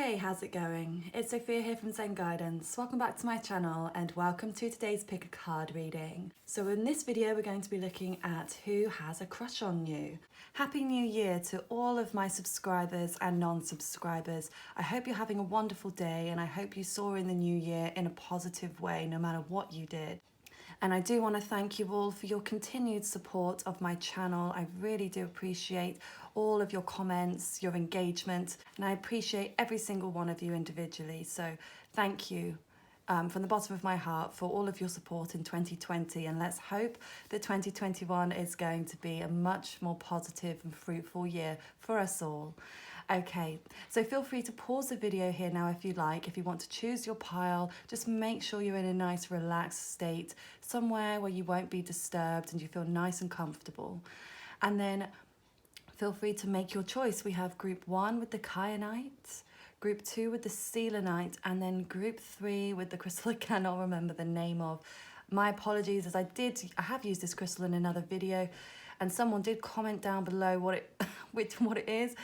Hey, how's it going? It's Sophia here from Zen Guidance. Welcome back to my channel and welcome to today's pick a card reading. So in this video we're going to be looking at who has a crush on you. Happy New Year to all of my subscribers and non-subscribers. I hope you're having a wonderful day and I hope you saw in the new year in a positive way no matter what you did. And I do want to thank you all for your continued support of my channel. I really do appreciate all of your comments, your engagement, and I appreciate every single one of you individually. So thank you from the bottom of my heart for all of your support in 2020. And let's hope that 2021 is going to be a much more positive and fruitful year for us all. Okay, so feel free to pause the video here now if you like. If you want to choose your pile, just make sure you're in a nice relaxed state, somewhere where you won't be disturbed and you feel nice and comfortable. And then feel free to make your choice. We have group 1 with the kyanite, group 2 with the selenite, and then group 3 with the crystal I cannot remember the name of. My apologies, as I have used this crystal in another video, and someone did comment down below what it is,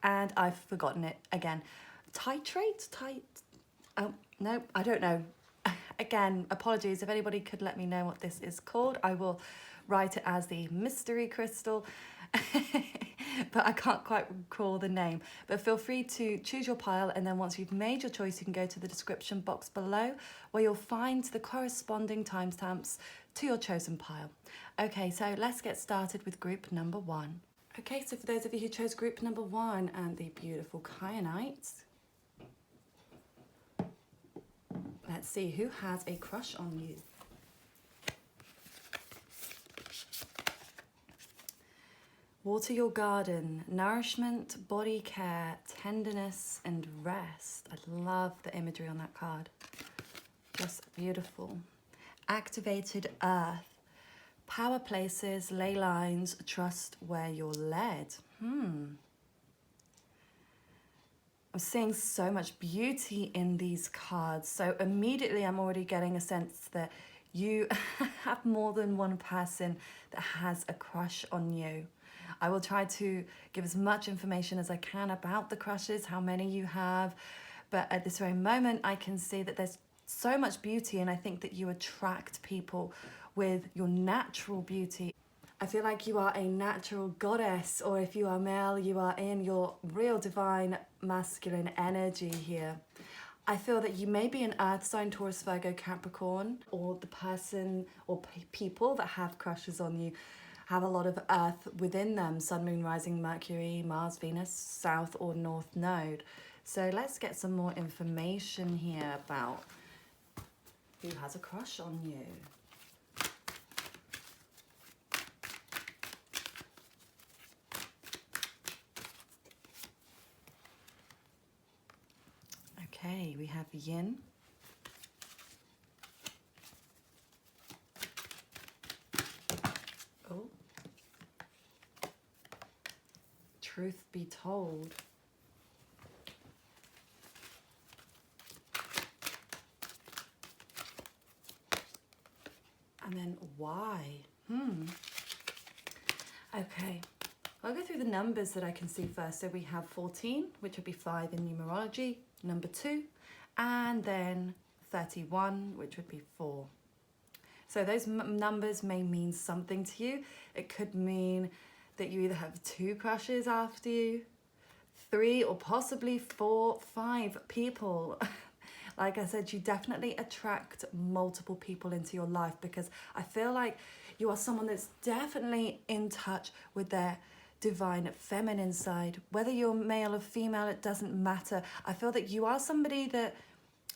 and I've forgotten it again. Oh, no, I don't know. Again, apologies. If anybody could let me know what this is called, I will write it as the mystery crystal, but I can't quite recall the name. But feel free to choose your pile, and then once you've made your choice, you can go to the description box below where you'll find the corresponding timestamps to your chosen pile. Okay, so let's get started with group number 1. Okay, so for those of you who chose group number 1 and the beautiful kyanite, let's see who has a crush on you. Water your garden, nourishment, body care, tenderness and rest. I love the imagery on that card. Just beautiful. Activated earth. Power places, ley lines, trust where you're led. I'm seeing so much beauty in these cards. So immediately I'm already getting a sense that you have more than one person that has a crush on you. I will try to give as much information as I can about the crushes, how many you have. But at this very moment, I can see that there's so much beauty, and I think that you attract people with your natural beauty. I feel like you are a natural goddess, or if you are male, you are in your real divine masculine energy here. I feel that you may be an earth sign, Taurus, Virgo, Capricorn, or the person or people that have crushes on you have a lot of earth within them, sun, moon, rising, Mercury, Mars, Venus, south or north node. So let's get some more information here about who has a crush on you. Okay, we have yin. Oh. Truth be told. And then why? Okay. I'll go through the numbers that I can see first. So we have 14, which would be 5 in numerology, number 2, and then 31, which would be 4. So those numbers may mean something to you. It could mean that you either have 2 crushes after you, 3 or possibly 4, 5 people. Like I said, you definitely attract multiple people into your life, because I feel like you are someone that's definitely in touch with their divine feminine side. Whether you're male or female, it doesn't matter. I feel that you are somebody that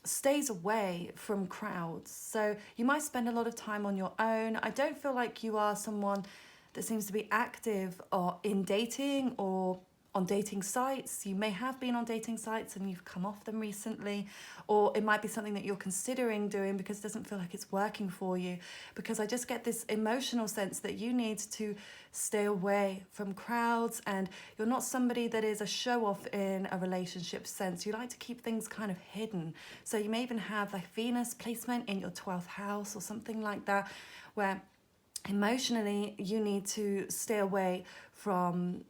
stays away from crowds. So you might spend a lot of time on your own. I don't feel like you are someone that seems to be active or in dating or on dating sites. You may have been on dating sites and you've come off them recently, or it might be something that you're considering doing because it doesn't feel like it's working for you, because I just get this emotional sense that you need to stay away from crowds, and you're not somebody that is a show-off in a relationship sense. You like to keep things kind of hidden. So you may even have like Venus placement in your 12th house or something like that, where emotionally you need to stay away from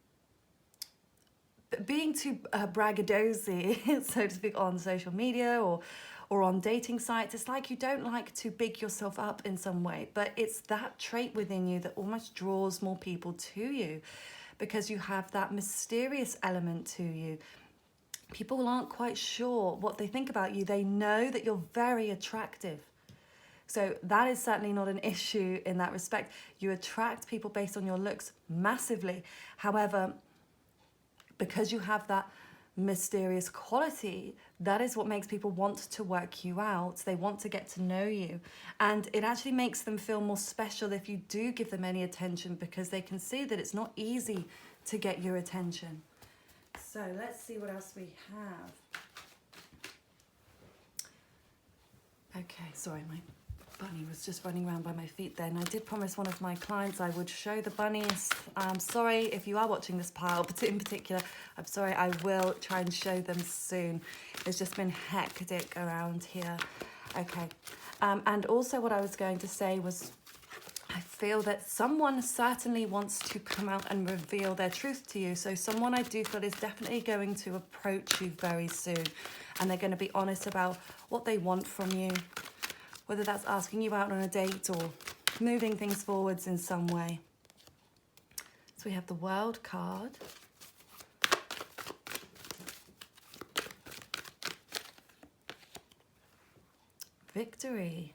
being too braggadosy, so to speak, on social media or on dating sites. It's like you don't like to big yourself up in some way, but it's that trait within you that almost draws more people to you because you have that mysterious element to you. People aren't quite sure what they think about you. They know that you're very attractive. So that is certainly not an issue in that respect. You attract people based on your looks massively. However, because you have that mysterious quality, that is what makes people want to work you out. They want to get to know you, and it actually makes them feel more special if you do give them any attention, because they can see that it's not easy to get your attention. So let's see what else we have. Okay, sorry, my bunny was just running around by my feet then. I did promise one of my clients I would show the bunnies. I'm sorry if you are watching this pile, but in particular, I'm sorry, I will try and show them soon. It's just been hectic around here. Okay, and also what I was going to say was, I feel that someone certainly wants to come out and reveal their truth to you. So someone I do feel is definitely going to approach you very soon, and they're going to be honest about what they want from you, whether that's asking you out on a date or moving things forwards in some way. So we have the World card. Victory.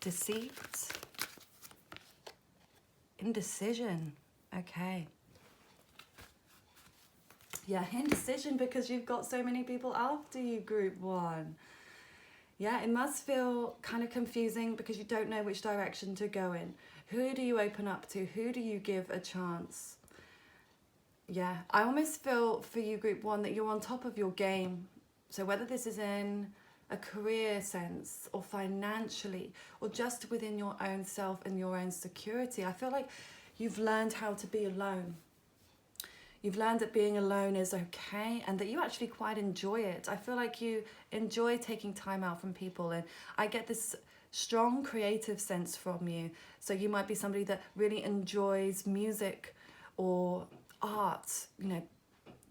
Deceit. Indecision. Okay. Yeah, indecision because you've got so many people after you, group one. Yeah, it must feel kind of confusing because you don't know which direction to go in. Who do you open up to? Who do you give a chance? Yeah, I almost feel for you, group one, that you're on top of your game. So whether this is in a career sense or financially or just within your own self and your own security, I feel like you've learned how to be alone. You've learned that being alone is okay and that you actually quite enjoy it. I feel like you enjoy taking time out from people, and I get this strong creative sense from you. So you might be somebody that really enjoys music or art, you know,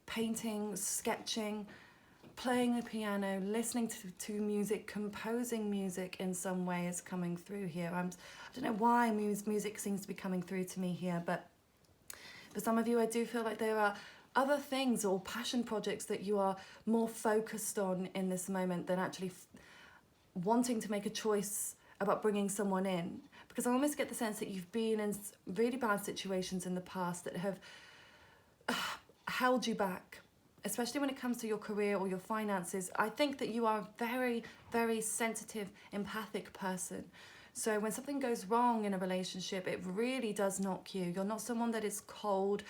painting, sketching, playing the piano, listening to music, composing music in some way is coming through here. I don't know why music seems to be coming through to me here, but for some of you, I do feel like there are other things or passion projects that you are more focused on in this moment than actually wanting to make a choice about bringing someone in. Because I almost get the sense that you've been in really bad situations in the past that have held you back, especially when it comes to your career or your finances. I think that you are a very, very sensitive, empathic person. So when something goes wrong in a relationship, it really does knock you. You're not someone that is cold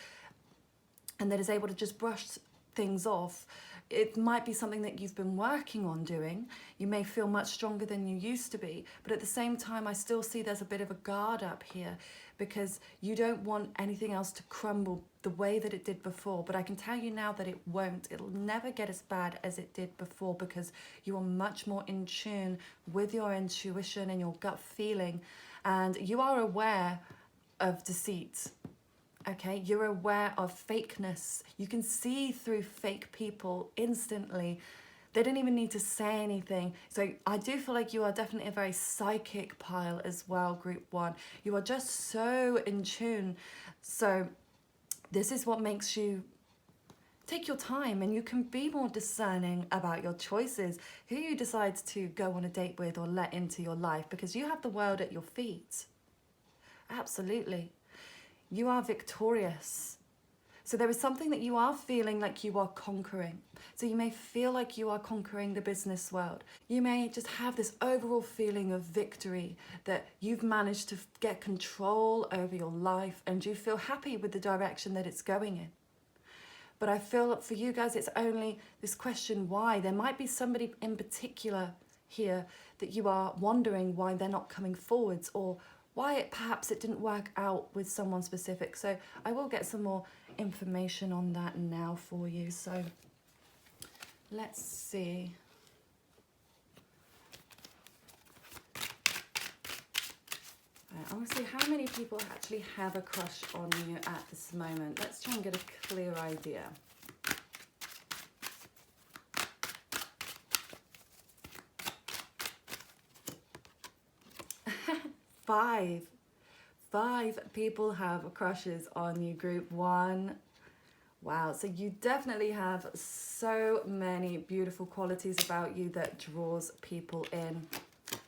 and that is able to just brush things off. It might be something that you've been working on doing. You may feel much stronger than you used to be, but at the same time, I still see there's a bit of a guard up here because you don't want anything else to crumble the way that it did before. But I can tell you now that it won't. It'll never get as bad as it did before because you are much more in tune with your intuition and your gut feeling, and you are aware of deceit. Okay, you're aware of fakeness. You can see through fake people instantly. They don't even need to say anything. So I do feel like you are definitely a very psychic pile as well, group one. You are just so in tune. So this is what makes you take your time, and you can be more discerning about your choices, who you decide to go on a date with or let into your life, because you have the world at your feet. Absolutely. You are victorious. So there is something that you are feeling like you are conquering. So you may feel like you are conquering the business world. You may just have this overall feeling of victory, that you've managed to get control over your life and you feel happy with the direction that it's going in. But I feel that for you guys, it's only this question, why? There might be somebody in particular here that you are wondering why they're not coming forwards, or why perhaps it didn't work out with someone specific. So I will get some more information on that now for you. So let's see. I want to see how many people actually have a crush on you at this moment. Let's try and get a clear idea. Five people have crushes on you, group one. Wow, so you definitely have so many beautiful qualities about you that draws people in.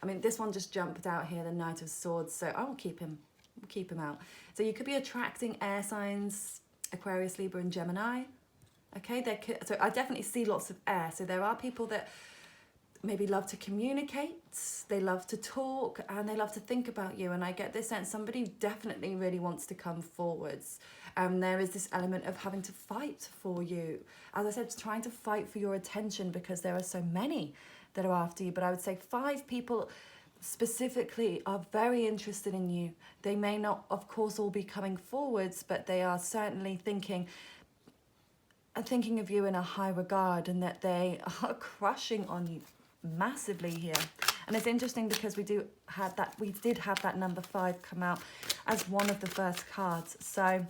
I mean, this one just jumped out here, the Knight of Swords, so I will keep him. We'll keep him out. So you could be attracting air signs, Aquarius, Libra, and Gemini. Okay, so I definitely see lots of air. So there are people that maybe love to communicate, they love to talk, and they love to think about you. And I get this sense somebody definitely really wants to come forwards. There is this element of having to fight for you. As I said, trying to fight for your attention because there are so many that are after you. But I would say 5 people specifically are very interested in you. They may not, of course, all be coming forwards, but they are certainly thinking of you in a high regard, and that they are crushing on you massively here. And it's interesting because we did have that number 5 come out as one of the first cards. So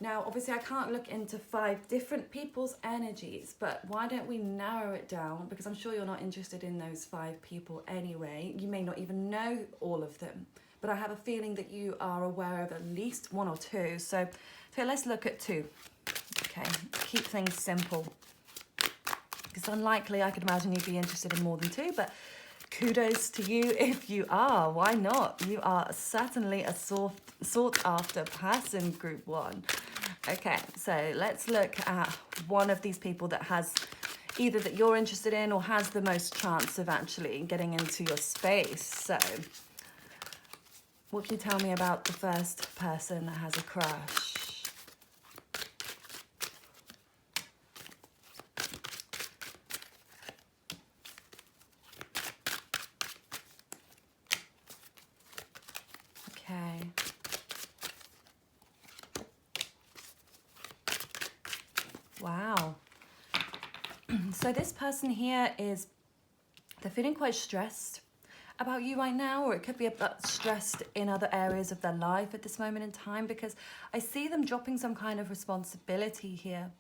now obviously I can't look into 5 different people's energies, but why don't we narrow it down, because I'm sure you're not interested in those 5 people anyway. You may not even know all of them, but I have a feeling that you are aware of at least 1 or 2. So let's look at 2. Okay, keep things simple. It's unlikely, I could imagine you'd be interested in more than 2, but kudos to you if you are. Why not? You are certainly a sought after person, group 1. Okay, so let's look at one of these people that has either that you're interested in or has the most chance of actually getting into your space. So what can you tell me about the first person that has a crush? Okay. Wow. So this person here they're feeling quite stressed about you right now, or it could be a bit stressed in other areas of their life at this moment in time, because I see them dropping some kind of responsibility here.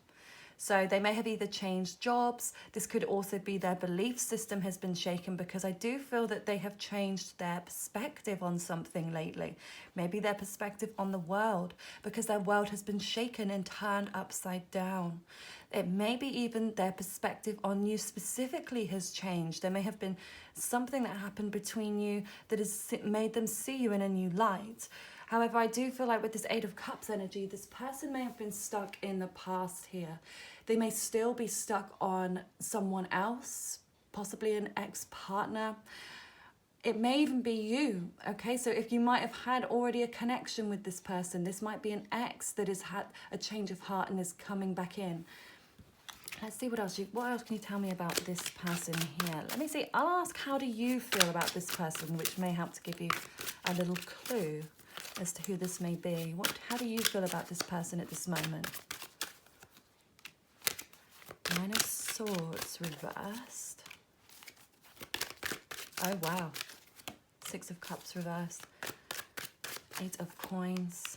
So they may have either changed jobs. This could also be their belief system has been shaken, because I do feel that they have changed their perspective on something lately. Maybe their perspective on the world, because their world has been shaken and turned upside down. It may be even their perspective on you specifically has changed. There may have been something that happened between you that has made them see you in a new light. However, I do feel like with this 8 of Cups energy, this person may have been stuck in the past here. They may still be stuck on someone else, possibly an ex-partner. It may even be you, okay? So if you might have had already a connection with this person, this might be an ex that has had a change of heart and is coming back in. Let's see what else can you tell me about this person here? Let me see. I'll ask, how do you feel about this person, which may help to give you a little clue as to who this may be. How do you feel about this person at this moment? 9 of Swords reversed. Oh, wow. 6 of Cups reversed. 8 of Coins.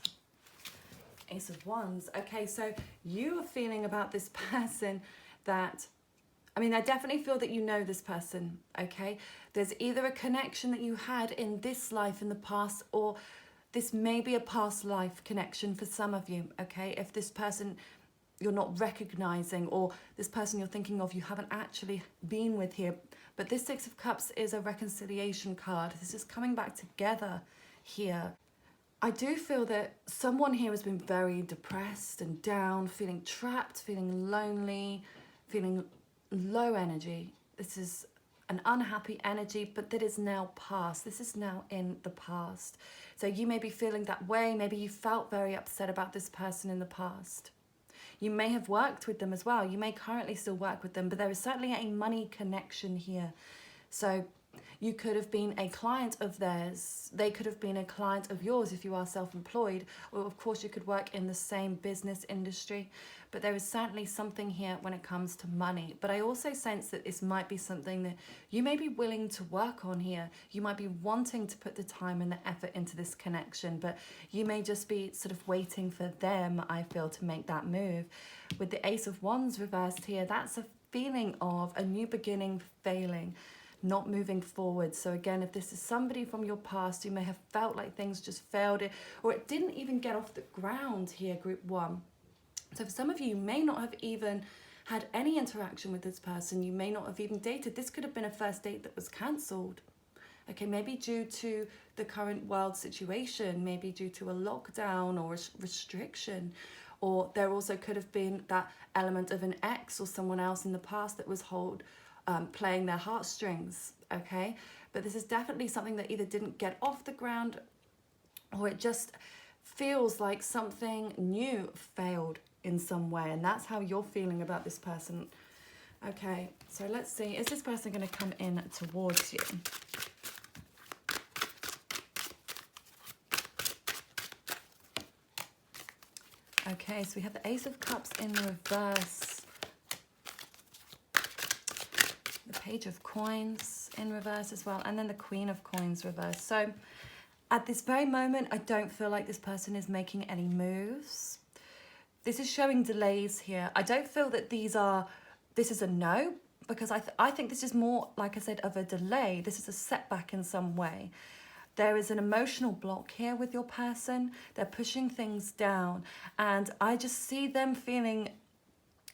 Ace of Wands. Okay, so you are feeling about this person that, I mean, I definitely feel that you know this person, okay? There's either a connection that you had in this life in the past, or this may be a past life connection for some of you, okay? If this person you're not recognizing, or this person you're thinking of you haven't actually been with here. But this 6 of Cups is a reconciliation card. This is coming back together here. I do feel that someone here has been very depressed and down, feeling trapped, feeling lonely, feeling low energy. This is an unhappy energy, but that is now past. This is now in the past. So you may be feeling that way. Maybe you felt very upset about this person in the past. You may have worked with them as well. You may currently still work with them, but there is certainly a money connection here. So You could have been a client of theirs. They could have been a client of yours if you are self-employed. Or of course you could work in the same business industry. But there is certainly something here when it comes to money. But I also sense that this might be something that you may be willing to work on here. You might be wanting to put the time and the effort into this connection, but you may just be sort of waiting for them, I feel, to make that move. With the Ace of Wands reversed here, that's a feeling of a new beginning failing, not moving forward. So again, if this is somebody from your past who may have felt like things just failed it, or it didn't even get off the ground here, group 1. So for some of you, you may not have even had any interaction with this person. You may not have even dated. This could have been a first date that was cancelled. Okay, maybe due to the current world situation, maybe due to a lockdown or a restriction. Or there also could have been that element of an ex or someone else in the past that was playing their heartstrings, okay? But this is definitely something that either didn't get off the ground, or it just feels like something new failed in some way, and that's how you're feeling about this person. Okay, so let's see, is this person going to come in towards you? Okay, so we have the Ace of Cups in reverse, the Page of Coins in reverse as well, and then the Queen of Coins reverse. So at this very moment, I don't feel like this person is making any moves. This is showing delays here. I don't feel that this is a no, because I think this is more, like I said, of a delay. This is a setback in some way. There is an emotional block here with your person. They're pushing things down. And I just see them feeling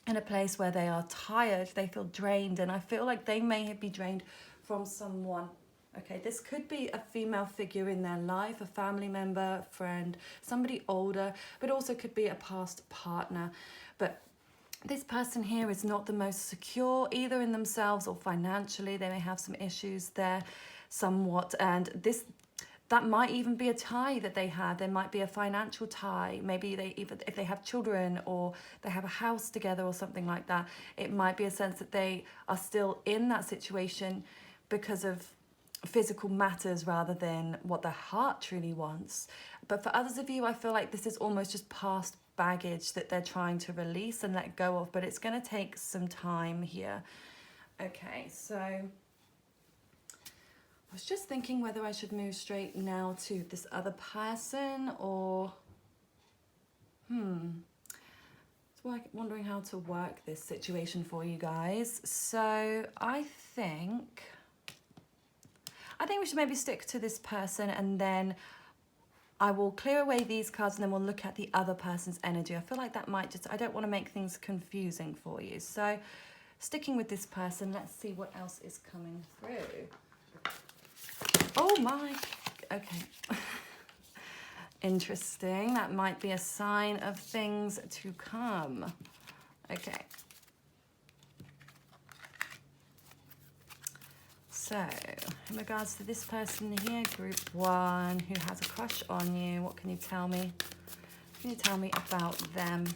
in a place where they are tired. They feel drained. And I feel like they may be drained from someone. Okay, this could be a female figure in their life, a family member, friend, somebody older, but also could be a past partner. But this person here is not the most secure either in themselves or financially. They may have some issues there somewhat, and that might even be a tie that they have. There might be a financial tie. Maybe if they have children or they have a house together or something like that, it might be a sense that they are still in that situation because of physical matters rather than what their heart truly wants. But for others of you, I feel like this is almost just past baggage that they're trying to release and let go of, but it's going to take some time here. Okay, so I was just thinking whether I should move straight now to this other person, or wondering how to work this situation for you guys. So I think we should maybe stick to this person, and then I will clear away these cards, and then we'll look at the other person's energy. I feel like that might I don't want to make things confusing for you. So sticking with this person, let's see what else is coming through. Oh my, okay. Interesting. That might be a sign of things to come. Okay. So, in regards to this person here, group 1, who has a crush on you, what can you tell me? What can you tell me about them?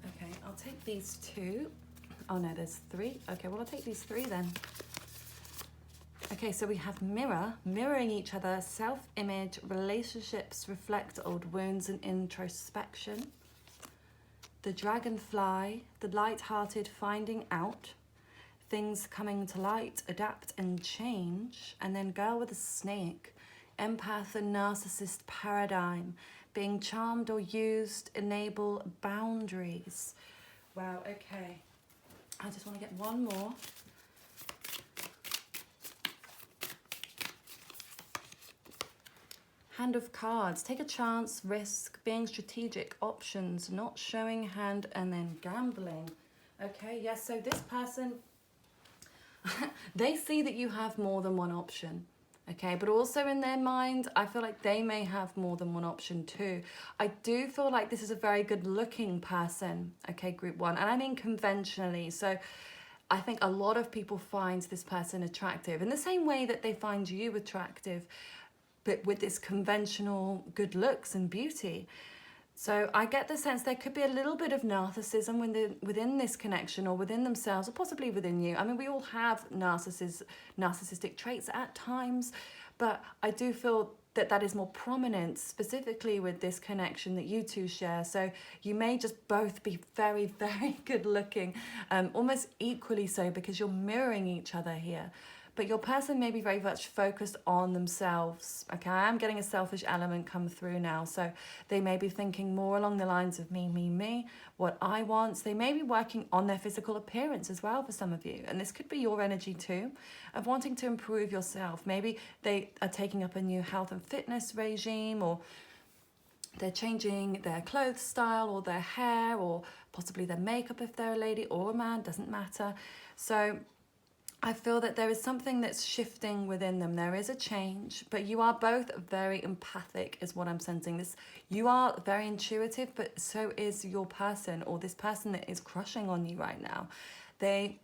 Okay, I'll take these 2. Oh no, there's 3. Okay, well I'll take these 3 then. Okay, so we have mirroring each other, self-image, relationships reflect old wounds and introspection. The dragonfly, the light-hearted finding out, things coming to light, adapt and change. And then girl with a snake, empath and narcissist paradigm, being charmed or used, enable boundaries. Wow, okay. I just want to get one more. Hand of cards, take a chance, risk, being strategic, options, not showing hand, and then gambling. Okay, yes, so this person, they see that you have more than one option, okay? But also in their mind, I feel like they may have more than one option too. I do feel like this is a very good looking person, okay, group 1, and I mean conventionally. So I think a lot of people find this person attractive in the same way that they find you attractive, but with this conventional good looks and beauty. So I get the sense there could be a little bit of narcissism within this connection, or within themselves, or possibly within you. I mean, we all have narcissistic traits at times, but I do feel that that is more prominent specifically with this connection that you two share. So you may just both be very, very good looking, almost equally so, because you're mirroring each other here. But your person may be very much focused on themselves. Okay, I am getting a selfish element come through now. So they may be thinking more along the lines of me, what I want. They may be working on their physical appearance as well for some of you. And this could be your energy too, of wanting to improve yourself. Maybe they are taking up a new health and fitness regime, or they're changing their clothes style, or their hair, or possibly their makeup if they're a lady or a man, doesn't matter. So I feel that there is something that's shifting within them. There is a change, but you are both very empathic is what I'm sensing. This, you are very intuitive, but so is your person, or this person that is crushing on you right now. They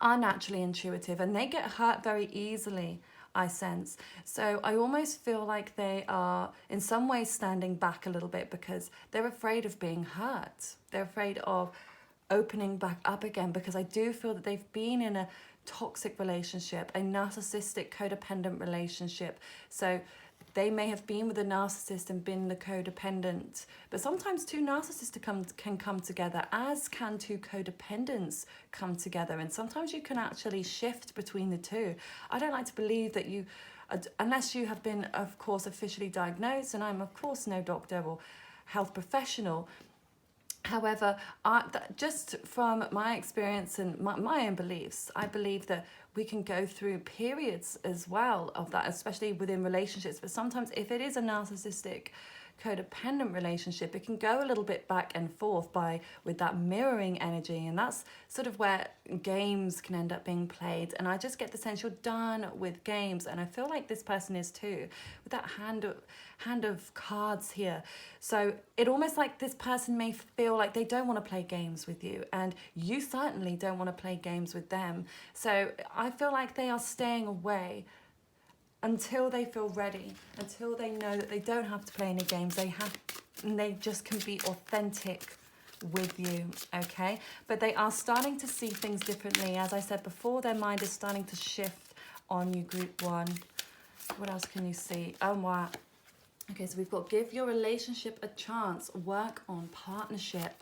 are naturally intuitive and they get hurt very easily, I sense. So I almost feel like they are in some ways standing back a little bit because they're afraid of being hurt. They're afraid of opening back up again, because I do feel that they've been in a toxic relationship, a narcissistic codependent relationship. So they may have been with a narcissist and been the codependent, but sometimes two narcissists can come together, as can two codependents come together, and sometimes you can actually shift between the two. I don't like to believe that you, unless you have been, of course, officially diagnosed, and I'm of course no doctor or health professional. However, just from my experience and my own beliefs, I believe that we can go through periods as well of that, especially within relationships. But sometimes if it is a narcissistic codependent relationship, it can go a little bit back and forth with that mirroring energy, and that's sort of where games can end up being played. And I just get the sense you're done with games, and I feel like this person is too, with that hand of cards here. So it almost like this person may feel like they don't want to play games with you, and you certainly don't want to play games with them. So I feel like they are staying away until they feel ready, until they know that they don't have to play any games. They just can be authentic with you, okay? But they are starting to see things differently. As I said before, their mind is starting to shift on you, group one. What else can you see? Oh, wow. Okay, so we've got give your relationship a chance, work on partnership.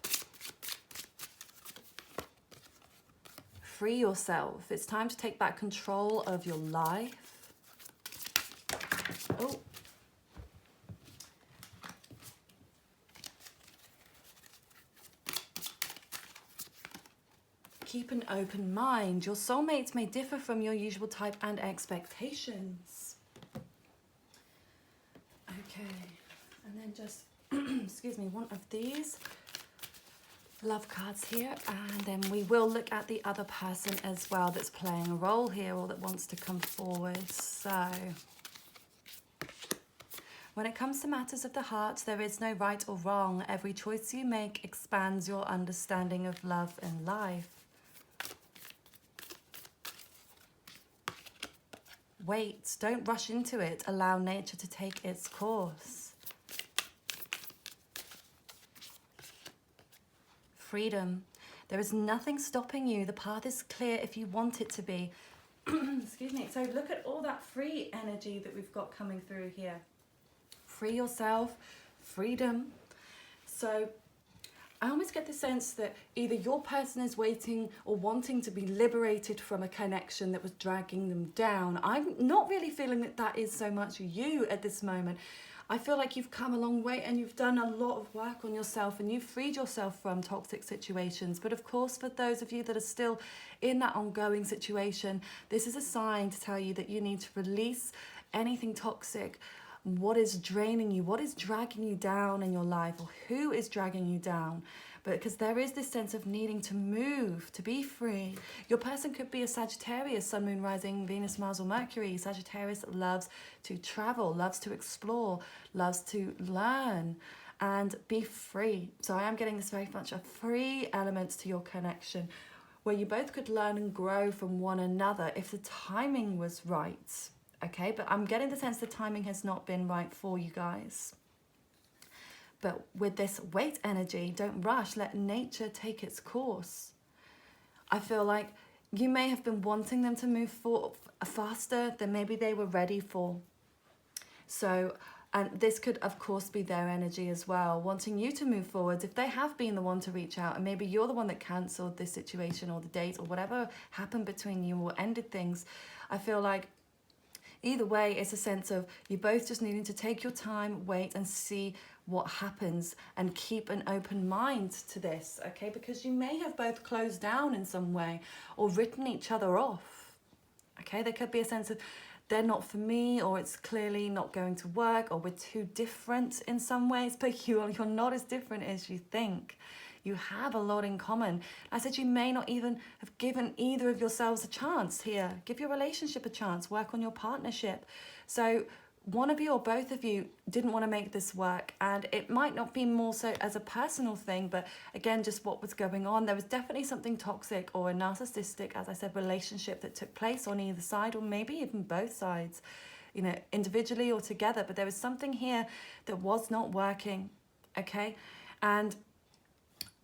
Free yourself. It's time to take back control of your life. Oh. Keep an open mind. Your soulmates may differ from your usual type and expectations. Okay, and then just, excuse me, one of these love cards here, and then we will look at the other person as well that's playing a role here, or that wants to come forward. So when it comes to matters of the heart, there is no right or wrong. Every choice you make expands your understanding of love and life. Wait, don't rush into it. Allow nature to take its course. Freedom. There is nothing stopping you. The path is clear if you want it to be. Excuse me. So look at all that free energy that we've got coming through here. Free yourself, freedom. So I almost get the sense that either your person is waiting or wanting to be liberated from a connection that was dragging them down. I'm not really feeling that that is so much you at this moment. I feel like you've come a long way and you've done a lot of work on yourself and you've freed yourself from toxic situations. But of course, for those of you that are still in that ongoing situation, this is a sign to tell you that you need to release anything toxic. What is draining you? What is dragging you down in your life? Or who is dragging you down? But because there is this sense of needing to move, to be free. Your person could be a Sagittarius, Sun, Moon, Rising, Venus, Mars or Mercury. Sagittarius loves to travel, loves to explore, loves to learn and be free. So I am getting this very much a free element to your connection, where you both could learn and grow from one another if the timing was right. Okay, but I'm getting the sense the timing has not been right for you guys. But with this weight energy, don't rush, let nature take its course. I feel like you may have been wanting them to move faster than maybe they were ready for. So, and this could of course be their energy as well, wanting you to move forward. If they have been the one to reach out, and maybe you're the one that cancelled this situation or the date or whatever happened between you or ended things, I feel like either way, it's a sense of you both just needing to take your time, wait and see what happens, and keep an open mind to this, okay? Because you may have both closed down in some way or written each other off, okay? There could be a sense of they're not for me, or it's clearly not going to work, or we're too different in some ways, but you're not as different as you think. You have a lot in common. I said you may not even have given either of yourselves a chance here. Give your relationship a chance, work on your partnership. So one of you or both of you didn't want to make this work, and it might not be more so as a personal thing, but again, just what was going on. There was definitely something toxic or a narcissistic, as I said, relationship that took place on either side, or maybe even both sides, you know, individually or together. But there was something here that was not working, okay? And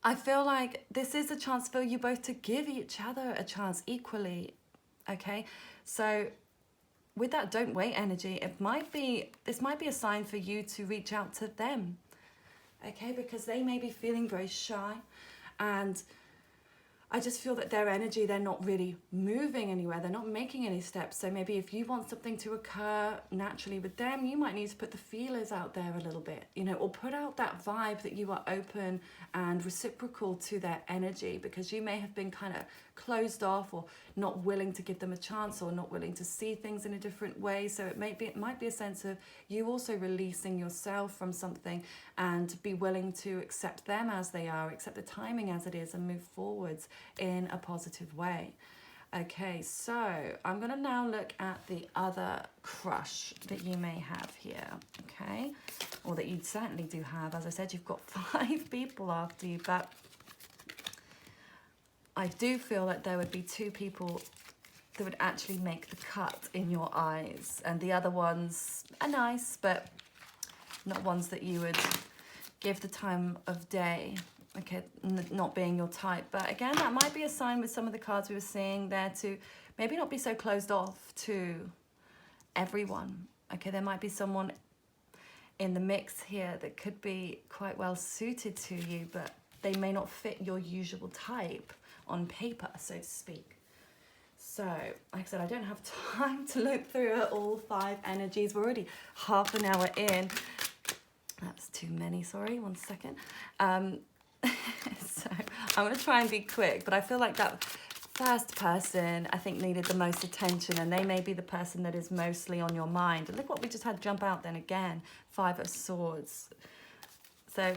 I feel like this is a chance for you both to give each other a chance equally, okay? So with that don't wait energy, this might be a sign for you to reach out to them, okay? Because they may be feeling very shy, and I just feel that their energy, they're not really moving anywhere. They're not making any steps. So maybe if you want something to occur naturally with them, you might need to put the feelers out there a little bit, you know, or put out that vibe that you are open and reciprocal to their energy, because you may have been kind of closed off or not willing to give them a chance, or not willing to see things in a different way. So it might be a sense of you also releasing yourself from something and be willing to accept them as they are, accept the timing as it is, and move forwards in a positive way. Okay, so I'm going to now look at the other crush that you may have here, okay? Or that you certainly do have. As I said, you've got 5 people after you, but I do feel that there would be 2 people that would actually make the cut in your eyes. And the other ones are nice, but not ones that you would give the time of day. Okay, not being your type. But again, that might be a sign with some of the cards we were seeing there to maybe not be so closed off to everyone. Okay, there might be someone in the mix here that could be quite well suited to you, but they may not fit your usual type on paper, so to speak. So, like I said, I don't have time to look through all 5 energies. We're already half an hour in. That's too many, sorry, 1 second. So I'm going to try and be quick, but I feel like that first person, I think, needed the most attention, and they may be the person that is mostly on your mind. And look what we just had jump out then again, 5 of Swords. So,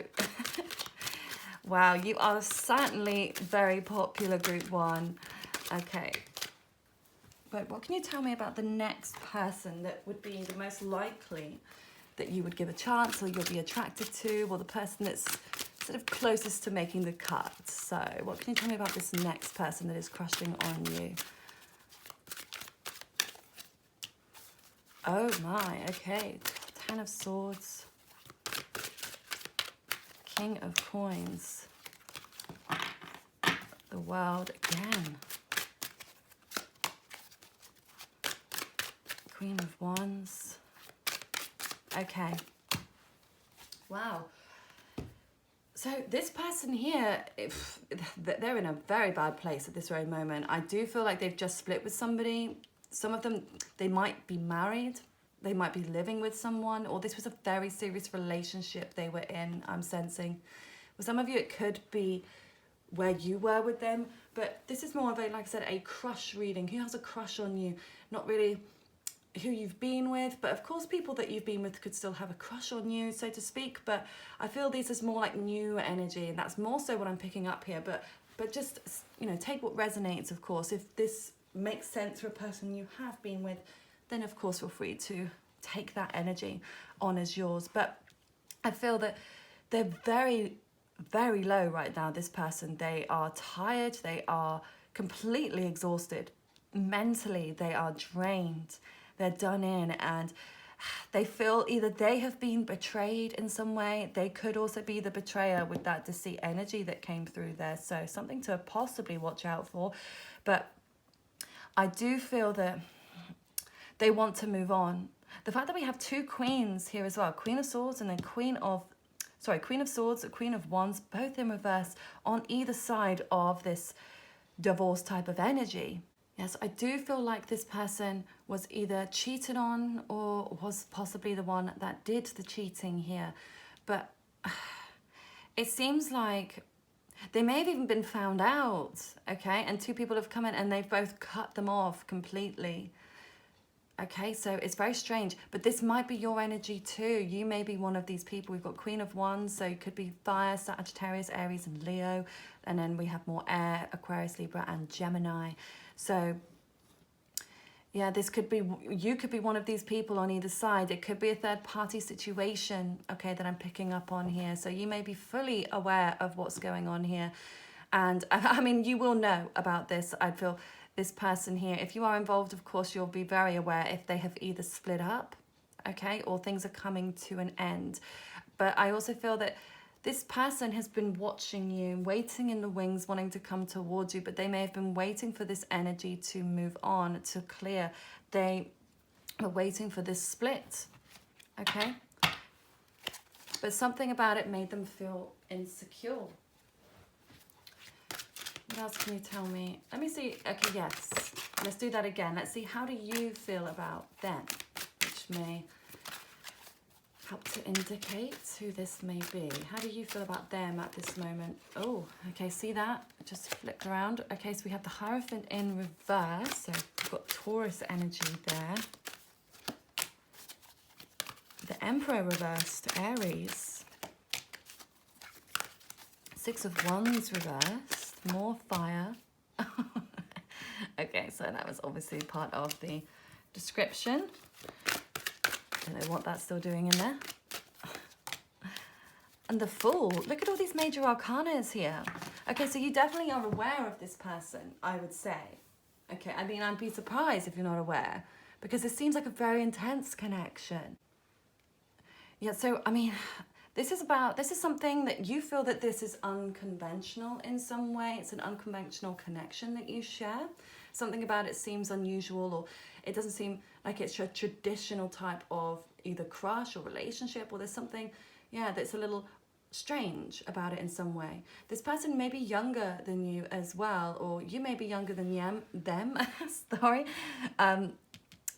wow, you are certainly very popular, Group 1. Okay. But what can you tell me about the next person that would be the most likely that you would give a chance, or you'll be attracted to, or the person that's sort of closest to making the cut? So what can you tell me about this next person that is crushing on you? Oh my, okay. 10 of Swords. King of Coins. The World again. Queen of Wands. Okay. Wow. So this person here, they're in a very bad place at this very moment. I do feel like they've just split with somebody. Some of them, they might be married. They might be living with someone, or this was a very serious relationship they were in, I'm sensing. For some of you, it could be where you were with them, but this is more of a, like I said, a crush reading. Who has a crush on you? Not really who you've been with, but of course people that you've been with could still have a crush on you, so to speak. But I feel this is more like new energy, and that's more so what I'm picking up here. But just, you know, take what resonates, of course. If this makes sense for a person you have been with, then of course feel free to take that energy on as yours. But I feel that they're very, very low right now, this person. They are tired, they are completely exhausted. Mentally, they are drained. They're done in, and they feel either they have been betrayed in some way. They could also be the betrayer with that deceit energy that came through there. So something to possibly watch out for. But I do feel that they want to move on. The fact that we have two queens here as well, Queen of Swords and then Queen of Swords, Queen of Wands, both in reverse on either side of this divorce type of energy. Yes, I do feel like this person was either cheated on or was possibly the one that did the cheating here. But it seems like they may have even been found out, okay? And two people have come in and they've both cut them off completely. Okay, so it's very strange, but this might be your energy too. You may be one of these people. We've got Queen of Wands, so it could be fire, Sagittarius, Aries, and Leo. And then we have more air, Aquarius, Libra, and Gemini. So yeah, this could be, you could be one of these people on either side. It could be a third party situation, okay, that I'm picking up on here. So you may be fully aware of what's going on here. And I mean, you will know about this, I feel. This person here, if you are involved, of course, you'll be very aware if they have either split up, okay, or things are coming to an end. But I also feel that this person has been watching you, waiting in the wings, wanting to come towards you, but they may have been waiting for this energy to move on, to clear. They are waiting for this split, okay? But something about it made them feel insecure. What else can you tell me? Let me see. Okay, yes. Let's do that again. Let's see, how do you feel about them? Which may help to indicate who this may be. How do you feel about them at this moment? Oh, okay, see that? It just flipped around. Okay, so we have the Hierophant in reverse. So we've got Taurus energy there. The Emperor reversed, Aries. Six of Wands reversed. More fire. Okay, so that was obviously part of the description. Don't know what that's still doing in there. And the Fool. Look at all these major arcanas here. Okay, so you definitely are aware of this person, I would say. Okay, I mean, I'd be surprised if you're not aware, because it seems like a very intense connection. Yeah, so, I mean, this is something that you feel that this is unconventional in some way. It's an unconventional connection that you share. Something about it seems unusual, or it doesn't seem like it's a traditional type of either crush or relationship, or there's something, yeah, that's a little strange about it in some way. This person may be younger than you as well, or you may be younger than them, sorry.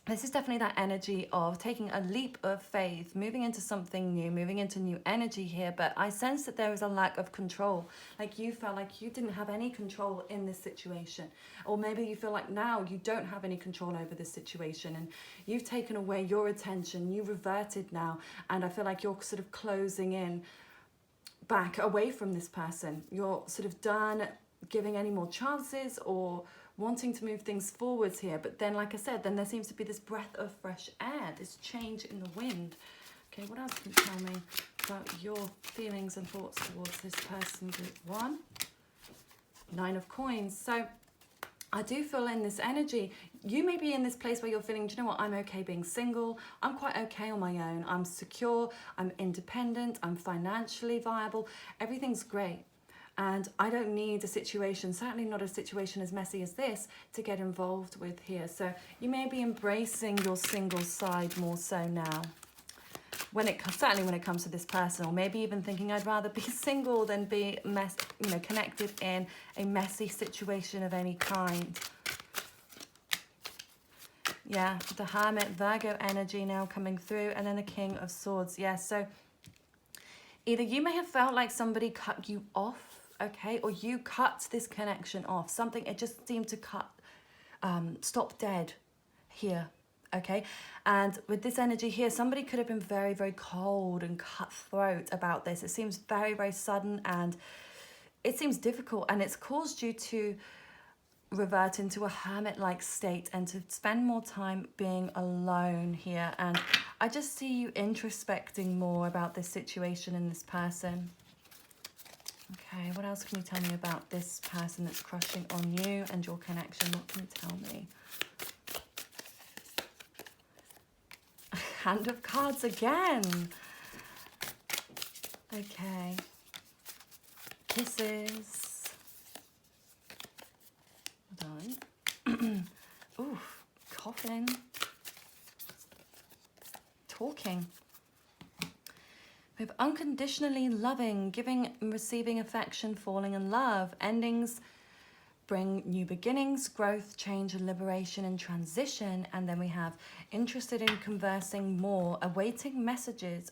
This is definitely that energy of taking a leap of faith, moving into something new, moving into new energy here. But I sense that there is a lack of control. Like you felt like you didn't have any control in this situation. Or maybe you feel like now you don't have any control over this situation and you've taken away your attention, you reverted now. And I feel like you're sort of closing in back away from this person. You're sort of done giving any more chances or wanting to move things forwards here. But then, like I said, then there seems to be this breath of fresh air, this change in the wind. Okay, what else can you tell me about your feelings and thoughts towards this person, group one? Nine of Coins. So I do feel in this energy, you may be in this place where you're feeling, do you know what, I'm okay being single. I'm quite okay on my own. I'm secure. I'm independent. I'm financially viable. Everything's great. And I don't need a situation, certainly not a situation as messy as this, to get involved with here. So you may be embracing your single side more so now. Certainly when it comes to this person, or maybe even thinking I'd rather be single than be connected in a messy situation of any kind. Yeah, the Hermit, Virgo energy now coming through, and then the King of Swords. Yeah, so either you may have felt like somebody cut you off, okay, or you cut this connection off. Something, it just seemed to stop dead here, okay? And with this energy here, somebody could have been very, very cold and cutthroat about this. It seems very, very sudden, and it seems difficult, and it's caused you to revert into a hermit-like state and to spend more time being alone here. And I just see you introspecting more about this situation and this person. Okay, what else can you tell me about this person that's crushing on you and your connection? What can you tell me? Hand of Cards again. Okay. Kisses. Hold on. Ooh, coughing. Talking. We have unconditionally loving, giving and receiving affection, falling in love. Endings bring new beginnings, growth, change, and liberation and transition. And then we have interested in conversing more, awaiting messages,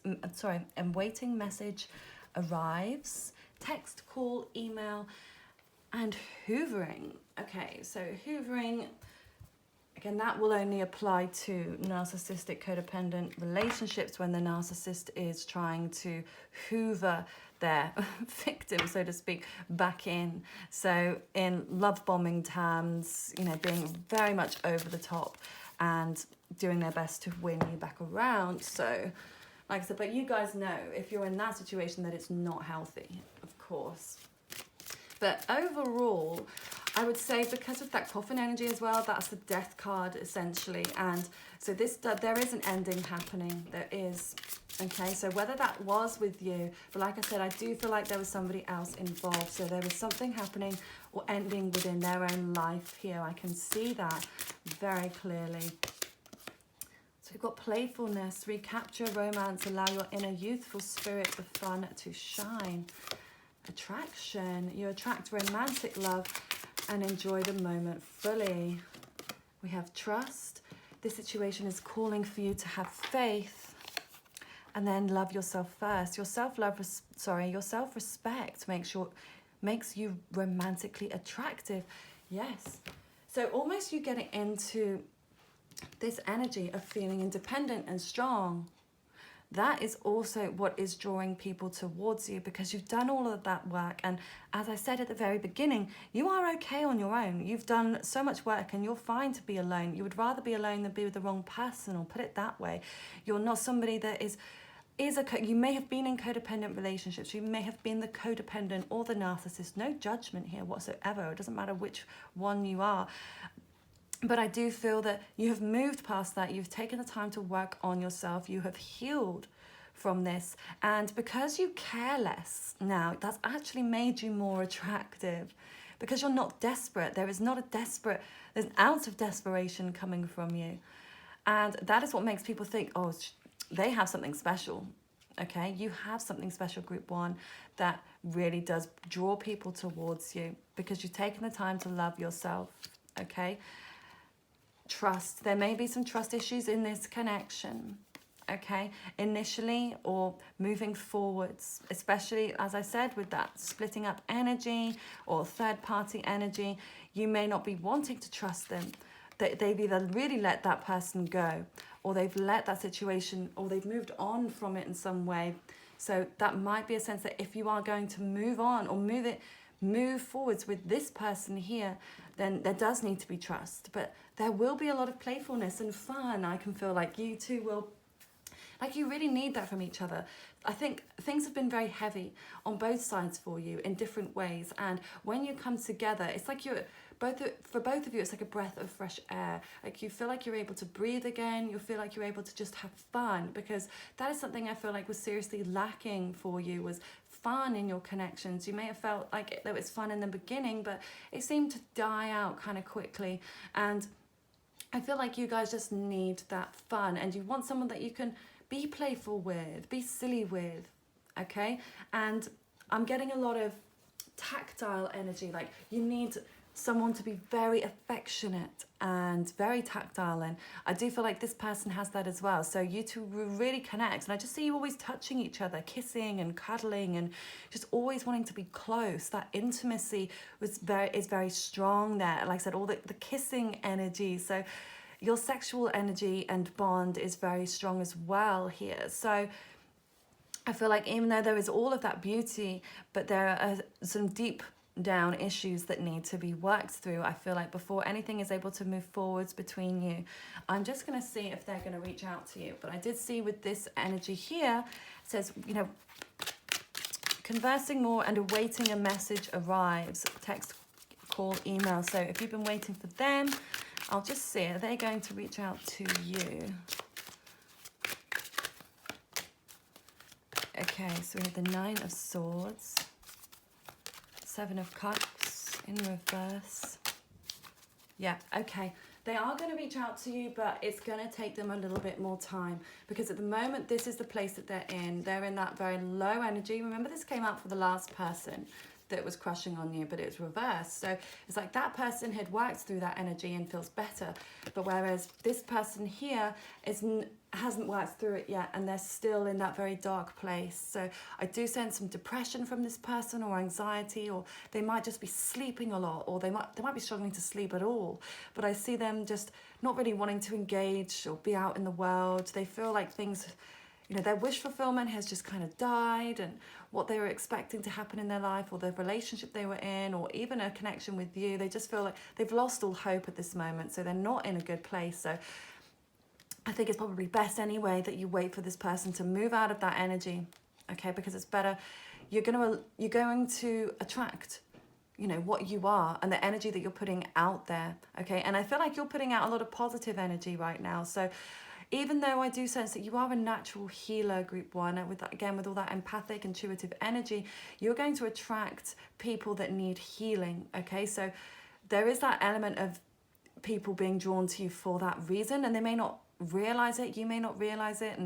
awaiting message arrives, text, call, email, and hoovering. Okay, so hoovering, again, that will only apply to narcissistic codependent relationships when the narcissist is trying to hoover their victim, so to speak, back in. So in love bombing terms, you know, being very much over the top and doing their best to win you back around. So, like I said, but you guys know if you're in that situation that it's not healthy, of course. But overall, I would say because of that coffin energy as well, that's the death card essentially. And so there is an ending happening. There is. Okay, so whether that was with you, but like I said, I do feel like there was somebody else involved. So there was something happening or ending within their own life here. I can see that very clearly. So we've got playfulness, recapture romance, allow your inner youthful spirit of fun to shine. Attraction, you attract romantic love and enjoy the moment fully. We have trust. This situation is calling for you to have faith. And then love yourself first. Your self-respect makes you romantically attractive. Yes. So almost you getting into this energy of feeling independent and strong. That is also what is drawing people towards you because you've done all of that work. And as I said at the very beginning, you are okay on your own. You've done so much work and you're fine to be alone. You would rather be alone than be with the wrong person, or put it that way. You're not somebody that you may have been in codependent relationships. You may have been the codependent or the narcissist. No judgment here whatsoever. It doesn't matter which one you are. But I do feel that you have moved past that. You've taken the time to work on yourself. You have healed from this. And because you care less now, that's actually made you more attractive. Because you're not desperate. There's an ounce of desperation coming from you. And that is what makes people think, oh, they have something special. Okay, you have something special, group one, that really does draw people towards you because you've taken the time to love yourself. Okay. Trust. There may be some trust issues in this connection, okay, initially or moving forwards, especially, as I said, with that splitting up energy or third-party energy. You may not be wanting to trust them. They've either really let that person go, or they've let that situation, or they've moved on from it in some way. So that might be a sense that if you are going to move on or move forwards with this person here, then there does need to be trust. But there will be a lot of playfulness and fun. I can feel like you two will, like you really need that from each other. I think things have been very heavy on both sides for you in different ways. And when you come together, it's like for both of you, it's like a breath of fresh air. Like you feel like you're able to breathe again. You feel like you're able to just have fun, because that is something I feel like was seriously lacking for you, was fun in your connections. You may have felt like there was fun in the beginning, but it seemed to die out kind of quickly. And I feel like you guys just need that fun, and you want someone that you can be playful with, be silly with, okay? And I'm getting a lot of tactile energy, like you need someone to be very affectionate and very tactile, and I do feel like this person has that as well. So you two will really connect, and I just see you always touching each other, kissing and cuddling, and just always wanting to be close. That intimacy is very strong there. Like I said, all the kissing energy. So your sexual energy and bond is very strong as well here. So I feel like even though there is all of that beauty, but there are some deep down issues that need to be worked through. I feel like before anything is able to move forwards between you. I'm just going to see if they're going to reach out to you. But I did see with this energy here, it says, you know, conversing more and awaiting a message arrives. Text, call, email. So if you've been waiting for them, I'll just see, are they going to reach out to you? Okay, so we have the 9 of Swords, 7 of Cups in reverse. Yeah, okay. They are going to reach out to you, but it's going to take them a little bit more time, because at the moment, this is the place that they're in. They're in that very low energy. Remember, this came out for the last person that was crushing on you, but it's reversed. So it's like that person had worked through that energy and feels better. But whereas this person here hasn't worked through it yet, and they're still in that very dark place. So I do sense some depression from this person, or anxiety, or they might just be sleeping a lot, or they might be struggling to sleep at all. But I see them just not really wanting to engage or be out in the world. They feel like things, you know, their wish fulfillment has just kind of died, and what they were expecting to happen in their life, or the relationship they were in, or even a connection with you, they just feel like they've lost all hope at this moment. So they're not in a good place. So I think it's probably best anyway that you wait for this person to move out of that energy, okay? Because it's better. You're going to attract, you know, what you are and the energy that you're putting out there, okay? And I feel like you're putting out a lot of positive energy right now. So even though I do sense that you are a natural healer, group 1, and with that, again, with all that empathic, intuitive energy, you're going to attract people that need healing, okay? So there is that element of people being drawn to you for that reason, and they may not realize it, you may not realize it,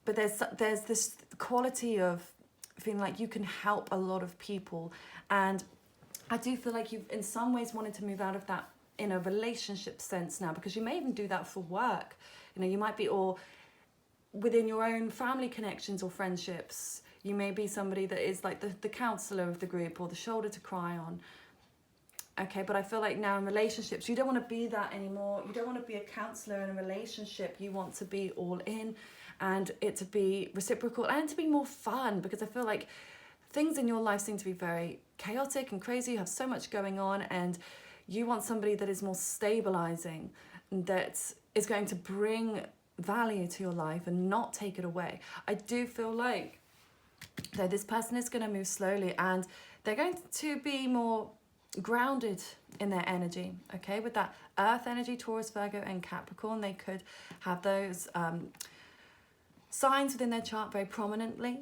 but there's this quality of feeling like you can help a lot of people. And I do feel like you've in some ways wanted to move out of that in a relationship sense now, because you may even do that for work. You know, you might be, or within your own family connections or friendships, you may be somebody that is like the counselor of the group, or the shoulder to cry on. Okay, but I feel like now in relationships, you don't want to be that anymore. You don't want to be a counselor in a relationship. You want to be all in, and it to be reciprocal, and to be more fun, because I feel like things in your life seem to be very chaotic and crazy. You have so much going on, and you want somebody that is more stabilizing, that is going to bring value to your life and not take it away. I do feel like though this person is going to move slowly, and they're going to be more grounded in their energy, okay? With that earth energy, Taurus, Virgo and Capricorn, they could have those signs within their chart very prominently.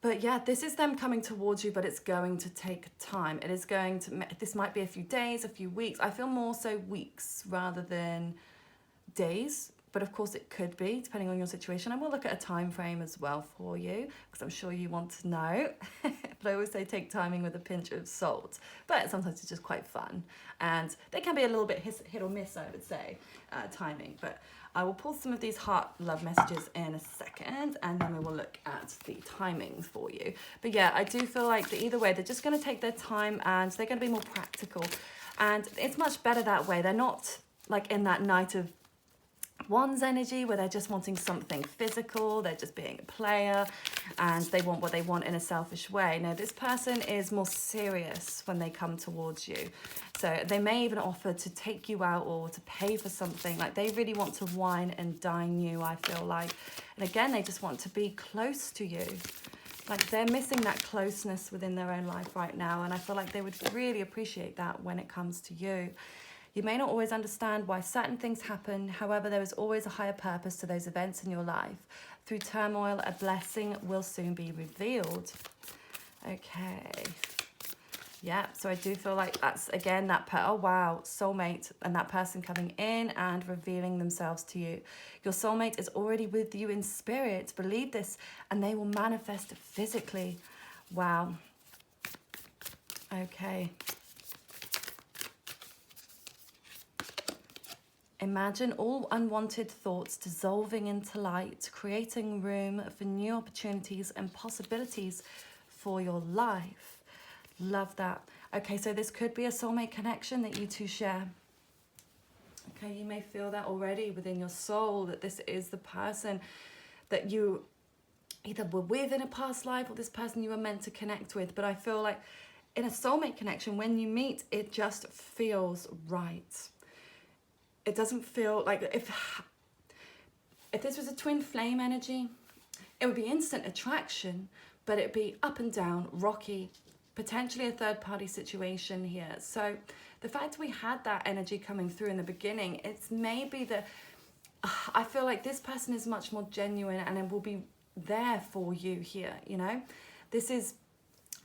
But yeah, this is them coming towards you, but it's going to take time. It is going to, this might be a few days, a few weeks. I feel more so weeks rather than days, but of course it could be, depending on your situation. I will look at a time frame as well for you, because I'm sure you want to know. But I always say take timing with a pinch of salt. But sometimes it's just quite fun. And they can be a little bit hit or miss, I would say, timing. But I will pull some of these heart love messages in a second, and then we will look at the timings for you. But yeah, I do feel like that either way, they're just going to take their time, and they're going to be more practical. And it's much better that way. They're not like in that Knight of Wands energy where they're just wanting something physical, they're just being a player, and they want what they want in a selfish way. Now, this person is more serious when they come towards you. So they may even offer to take you out or to pay for something. Like, they really want to wine and dine you, I feel like. And again, they just want to be close to you. Like, they're missing that closeness within their own life right now, and I feel like they would really appreciate that when it comes to you. You may not always understand why certain things happen. However, there is always a higher purpose to those events in your life. Through turmoil, a blessing will soon be revealed. Okay. Yeah, so I do feel like that's, again, that, oh wow, soulmate, and that person coming in and revealing themselves to you. Your soulmate is already with you in spirit. Believe this, and they will manifest physically. Wow. Okay. Imagine all unwanted thoughts dissolving into light, creating room for new opportunities and possibilities for your life. Love that. Okay, so this could be a soulmate connection that you two share. Okay, you may feel that already within your soul, that this is the person that you either were with in a past life, or this person you were meant to connect with. But I feel like in a soulmate connection, when you meet, it just feels right. It doesn't feel like, if this was a twin flame energy, it would be instant attraction, but it'd be up and down, rocky, potentially a third party situation here. So the fact we had that energy coming through in the beginning, it's maybe that I feel like this person is much more genuine, and it will be there for you here, you know.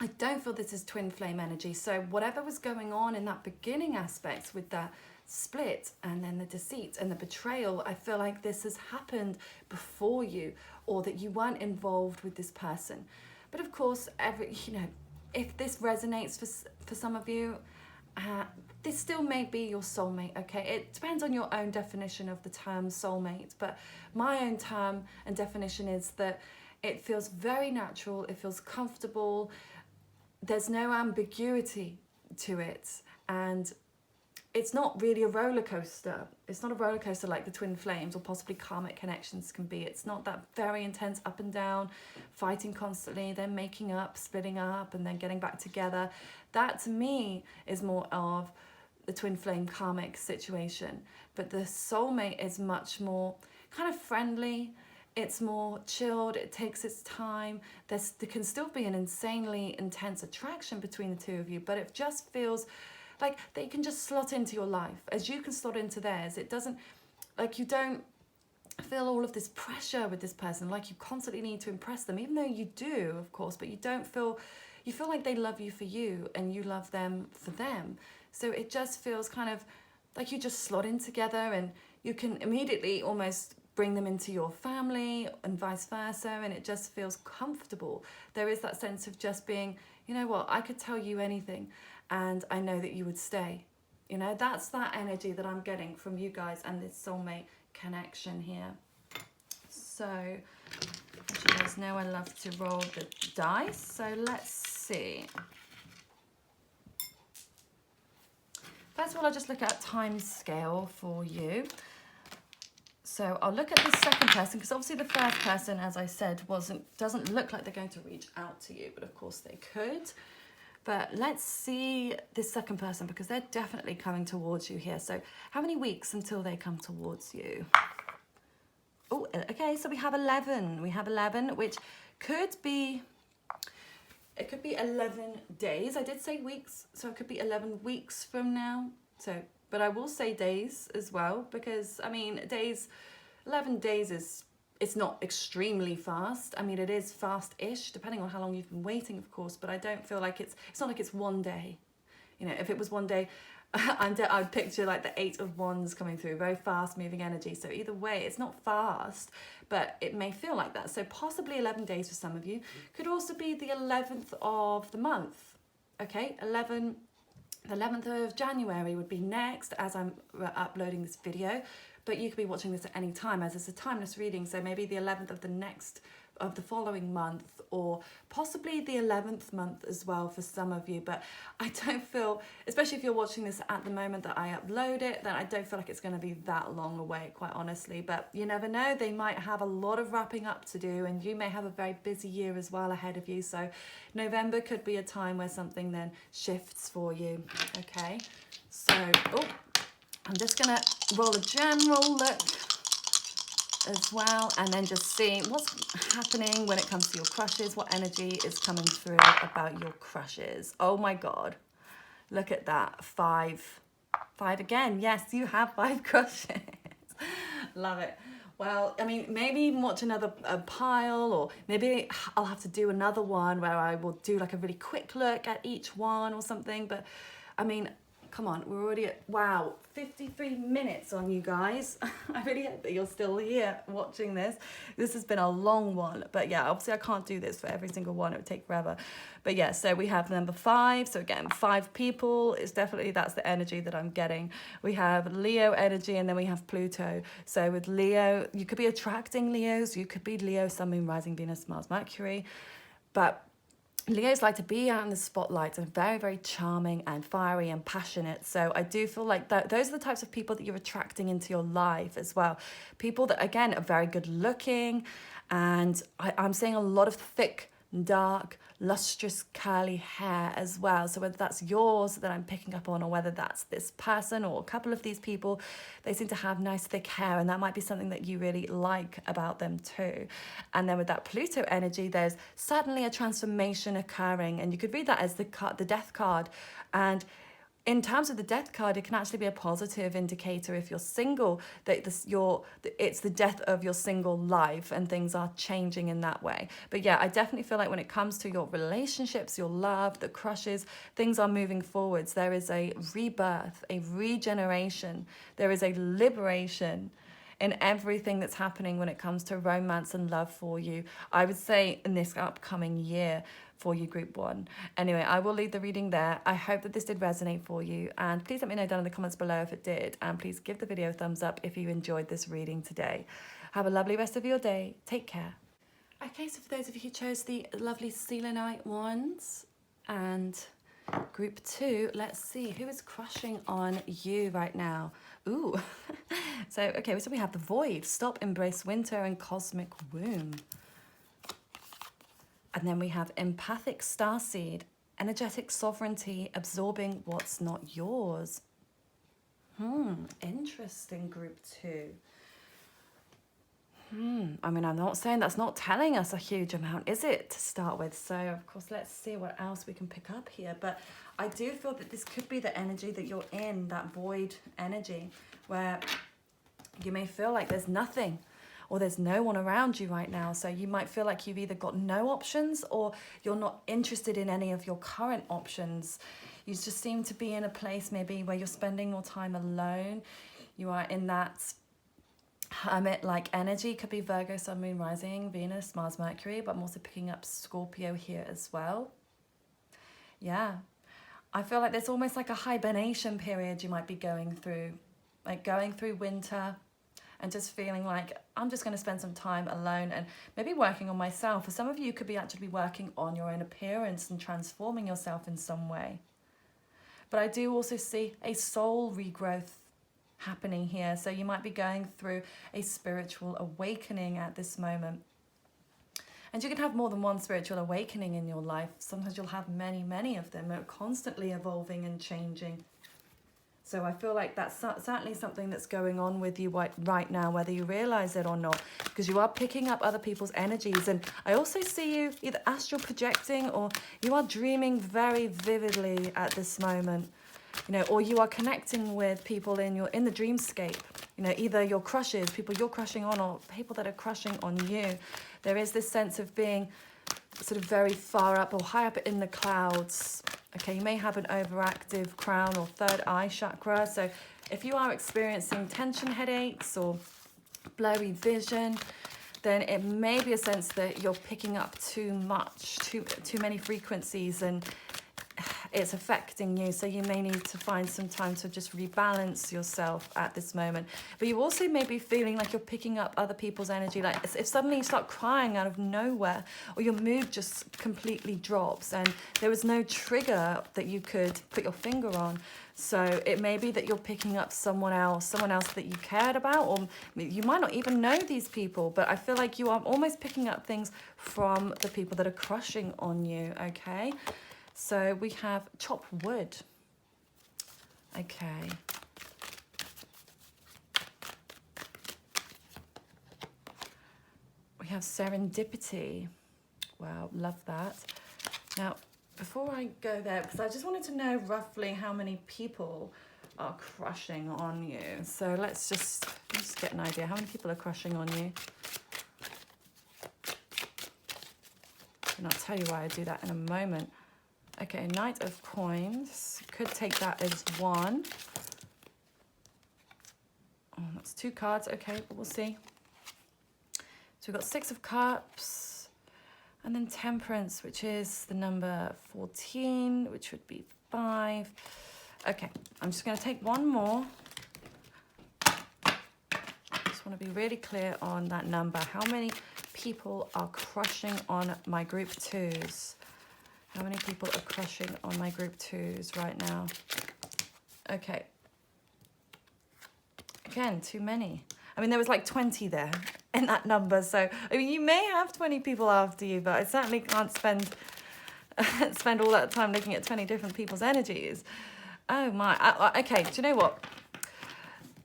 I don't feel this is twin flame energy. So whatever was going on in that beginning aspect with that split and then the deceit and the betrayal, I feel like this has happened before you, or that you weren't involved with this person. But of course, if this resonates for some of you, this still may be your soulmate, okay? It depends on your own definition of the term soulmate, but my own term and definition is that it feels very natural, it feels comfortable, there's no ambiguity to it, and it's not really a roller coaster. It's not a roller coaster like the twin flames or possibly karmic connections can be. It's not that very intense up and down, fighting constantly, then making up, splitting up, and then getting back together. That to me is more of the twin flame karmic situation. But the soulmate is much more kind of friendly. It's more chilled, it takes its time. There can still be an insanely intense attraction between the two of you, but it just feels like they can just slot into your life as you can slot into theirs. It doesn't, like, you don't feel all of this pressure with this person, like you constantly need to impress them, even though you do, of course, but you feel like they love you for you and you love them for them. So it just feels kind of like you just slot in together, and you can immediately almost bring them into your family and vice versa, and it just feels comfortable. There is that sense of just being, you know what, I could tell you anything and I know that you would stay. You know, that's that energy that I'm getting from you guys and this soulmate connection here. So, as you guys know, I love to roll the dice, so let's see. First of all, I'll just look at time scale for you. So I'll look at the second person, because obviously the first person, as I said, doesn't look like they're going to reach out to you, but of course they could. But let's see this second person, because they're definitely coming towards you here. So how many weeks until they come towards you? Oh, okay, so we have 11. We have 11, which could be, it could be 11 days. I did say weeks, so it could be 11 weeks from now. So, but I will say days as well, because I mean, 11 days it's not extremely fast. I mean, it is fast-ish, depending on how long you've been waiting, of course, but I don't feel like it's not like it's one day. You know, if it was one day, I'd picture like the 8 of Wands coming through, very fast moving energy. So either way, it's not fast, but it may feel like that. So possibly 11 days for some of you. Could also be the 11th of the month, okay? The 11th of January would be next as I'm uploading this video, but you could be watching this at any time, as it's a timeless reading. So maybe the 11th of the following month, or possibly the 11th month as well for some of you. But I don't feel, especially if you're watching this at the moment that I upload it, then I don't feel like it's going to be that long away, quite honestly. But you never know, they might have a lot of wrapping up to do, and you may have a very busy year as well ahead of you. So November could be a time where something then shifts for you. Okay, so I'm just gonna roll a general look as well, and then just see what's happening when it comes to your crushes, what energy is coming through about your crushes. Oh my God, look at that, 5 again. Yes, you have 5 crushes. Love it. Well, I mean, maybe even watch another pile, or maybe I'll have to do another one where I will do like a really quick look at each one or something. But I mean, come on, we're already at, wow, 53 minutes on, you guys. I really hope that you're still here watching this. This has been a long one, but yeah, obviously I can't do this for every single one. It would take forever. But yeah, so we have number 5. So again, 5 people is definitely, that's the energy that I'm getting. We have Leo energy, and then we have Pluto. So with Leo, you could be attracting Leos. You could be Leo, Sun, Moon, Rising, Venus, Mars, Mercury. But Leos like to be out in the spotlight and very, very charming and fiery and passionate. So I do feel like those are the types of people that you're attracting into your life as well. People that, again, are very good looking. And I'm seeing a lot of thick, dark, lustrous, curly hair as well. So whether that's yours that I'm picking up on, or whether that's this person or a couple of these people, they seem to have nice thick hair, and that might be something that you really like about them too. And then with that Pluto energy, there's suddenly a transformation occurring, and you could read that as the death card. And in terms of the death card, it can actually be a positive indicator if you're single, that it's the death of your single life and things are changing in that way. But yeah, I definitely feel like when it comes to your relationships, your love, the crushes, things are moving forwards. There is a rebirth, a regeneration, there is a liberation in everything that's happening when it comes to romance and love for you. I would say in this upcoming year for you, group 1. Anyway, I will leave the reading there. I hope that this did resonate for you, and please let me know down in the comments below if it did, and please give the video a thumbs up if you enjoyed this reading today. Have a lovely rest of your day. Take care. Okay, so for those of you who chose the lovely selenite ones and group 2, let's see who is crushing on you right now. Ooh. So we have the void, stop, embrace winter, and cosmic womb. And then we have empathic starseed, energetic sovereignty, absorbing what's not yours. Interesting, group 2. I mean, I'm not saying that's not telling us a huge amount, is it, to start with? So, of course, let's see what else we can pick up here. But I do feel that this could be the energy that you're in, that void energy, where you may feel like there's nothing or there's no one around you right now. So you might feel like you've either got no options or you're not interested in any of your current options. You just seem to be in a place maybe where you're spending more time alone. You are in that hermit-like energy. Could be Virgo, Sun, Moon, Rising, Venus, Mars, Mercury, but I'm also picking up Scorpio here as well. Yeah, I feel like there's almost like a hibernation period you might be going through, like going through winter and just feeling like I'm just going to spend some time alone and maybe working on myself. For some of you, could be actually working on your own appearance and transforming yourself in some way. But I do also see a soul regrowth happening here. So you might be going through a spiritual awakening at this moment. And you can have more than one spiritual awakening in your life. Sometimes you'll have many, many of them. They're constantly evolving and changing. So I feel like that's certainly something that's going on with you right now, whether you realize it or not, because you are picking up other people's energies. And I also see you either astral projecting or you are dreaming very vividly at this moment, you know, or you are connecting with people in the dreamscape, you know, either your crushes, people you're crushing on, or people that are crushing on you. There is this sense of being sort of very far up or high up in the clouds. Okay, you may have an overactive crown or third eye chakra. So if you are experiencing tension headaches or blurry vision, then it may be a sense that you're picking up too much, too many frequencies, and it's affecting you. So you may need to find some time to just rebalance yourself at this moment. But you also may be feeling like you're picking up other people's energy. Like if suddenly you start crying out of nowhere, or your mood just completely drops and there was no trigger that you could put your finger on. So it may be that you're picking up someone else that you cared about, or you might not even know these people, but I feel like you are almost picking up things from the people that are crushing on you, okay? So we have chop wood. Okay. We have serendipity. Wow, love that. Now, before I go there, because I just wanted to know roughly how many people are crushing on you. So let's just get an idea. How many people are crushing on you? And I'll tell you why I do that in a moment. Okay, Knight of Coins. Could take that as one. Oh, that's 2 cards. Okay, but we'll see. So we've got 6 of Cups. And then Temperance, which is the number 14, which would be 5. Okay, I'm just going to take one more. Just want to be really clear on that number. How many people are crushing on my group 2s? How many people are crushing on my group 2s right now? Okay. Again, too many. I mean, there was like 20 there in that number. So, I mean, you may have 20 people after you, but I certainly can't spend all that time looking at 20 different people's energies. Oh my. Okay, do you know what?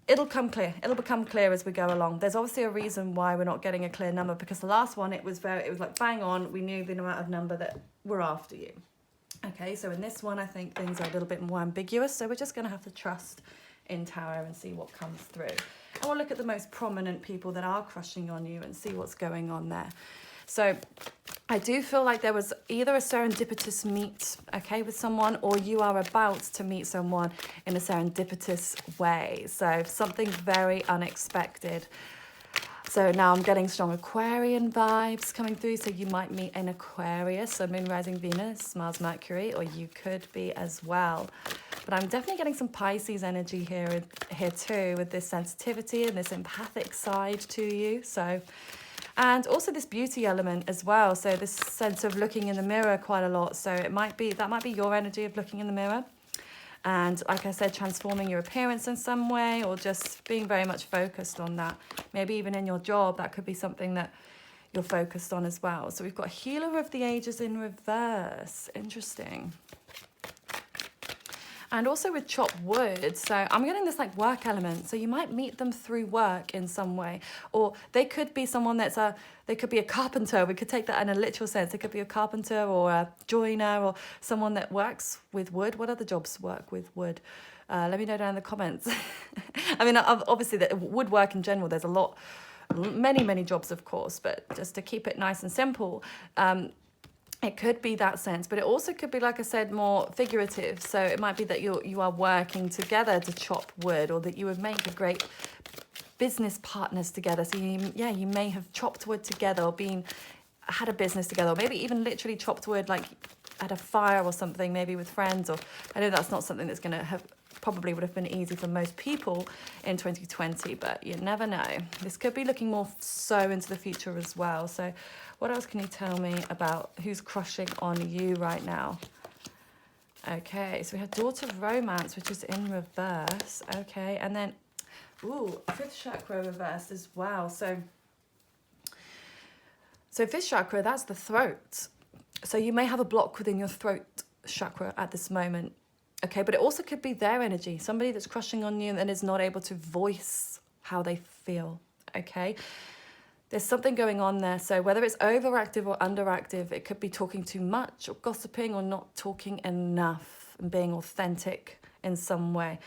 It'll come clear. It'll become clear as we go along. There's obviously a reason why we're not getting a clear number, because the last one, it was like bang on. We knew the amount of number that were after you. Okay, so in this one, I think things are a little bit more ambiguous. So we're just going to have to trust in tarot and see what comes through. And we'll look at the most prominent people that are crushing on you and see what's going on there. So I do feel like there was either a serendipitous meet, okay, with someone, or you are about to meet someone in a serendipitous way. So something very unexpected. So now I'm getting strong Aquarian vibes coming through. So you might meet an Aquarius, so Moon, Rising, Venus, Mars, Mercury, or you could be as well. But I'm definitely getting some Pisces energy here too, with this sensitivity and this empathic side to you. So, and also this beauty element as well. So this sense of looking in the mirror quite a lot. So that might be your energy of looking in the mirror. And like I said, transforming your appearance in some way, or just being very much focused on that. Maybe even in your job, that could be something that you're focused on as well. So we've got Healer of the Ages in reverse. Interesting. And also with chopped wood, so I'm getting this like work element. So you might meet them through work in some way, or they could be someone they could be a carpenter. We could take that in a literal sense. It could be a carpenter or a joiner or someone that works with wood. What other jobs work with wood? Let me know down in the comments. I mean, obviously the woodwork in general, there's a lot, many jobs, of course, but just to keep it nice and simple, it could be that sense, but it also could be, like I said, more figurative. So it might be that you are working together to chop wood, or that you would make a great business partners together. So you may have chopped wood together, or had a business together, or maybe even literally chopped wood like at a fire or something, maybe with friends. Or I know that's not something that's going to probably would have been easy for most people in 2020, but you never know. This could be looking more so into the future as well. So what else can you tell me about who's crushing on you right now? Okay, so we have Daughter of Romance, which is in reverse. Okay, and then, ooh, 5th chakra reversed as well. So 5th chakra, that's the throat. So you may have a block within your throat chakra at this moment. Okay, but it also could be their energy, somebody that's crushing on you and is not able to voice how they feel. Okay, there's something going on there. So whether it's overactive or underactive, it could be talking too much or gossiping, or not talking enough and being authentic in some way.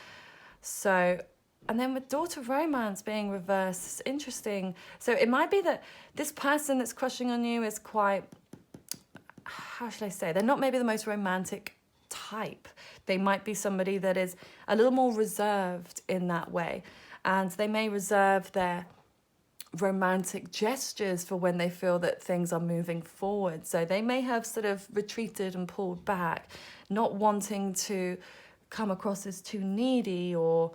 So, and then with Daughter of Romance being reversed, it's interesting. So it might be that this person that's crushing on you is quite, how should I say, they're not maybe the most romantic type. They might be somebody that is a little more reserved in that way, and they may reserve their romantic gestures for when they feel that things are moving forward. So they may have sort of retreated and pulled back, not wanting to come across as too needy, or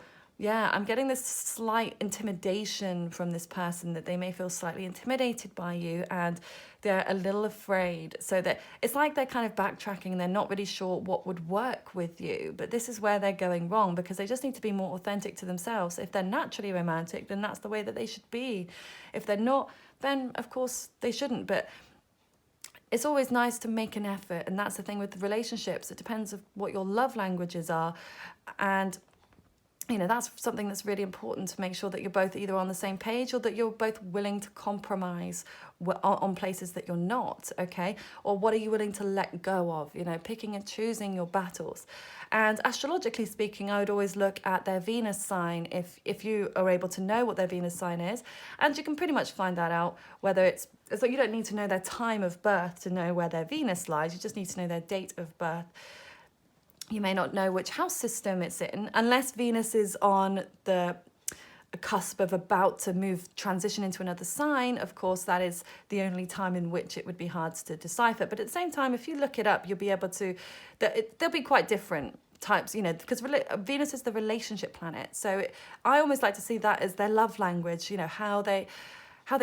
I'm getting this slight intimidation from this person, that they may feel slightly intimidated by you and they're a little afraid. So that it's like they're kind of backtracking, they're not really sure what would work with you. But this is where they're going wrong, because they just need to be more authentic to themselves. If they're naturally romantic, then that's the way that they should be. If they're not, then of course they shouldn't. But it's always nice to make an effort, and that's the thing with the relationships. It depends on what your love languages are, and that's something that's really important, to make sure that you're both either on the same page, or that you're both willing to compromise on places that you're not, okay? Or what are you willing to let go of, picking and choosing your battles. And astrologically speaking, I would always look at their Venus sign, if you are able to know what their Venus sign is. And you can pretty much find that out, whether it's like you don't need to know their time of birth to know where their Venus lies. You just need to know their date of birth. You may not know which house system it's in, unless Venus is on the cusp of about to transition into another sign. Of course, that is the only time in which it would be hard to decipher. But at the same time, if you look it up, you'll be able to, they'll be quite different types, because Venus is the relationship planet. So I almost like to see that as their love language, how they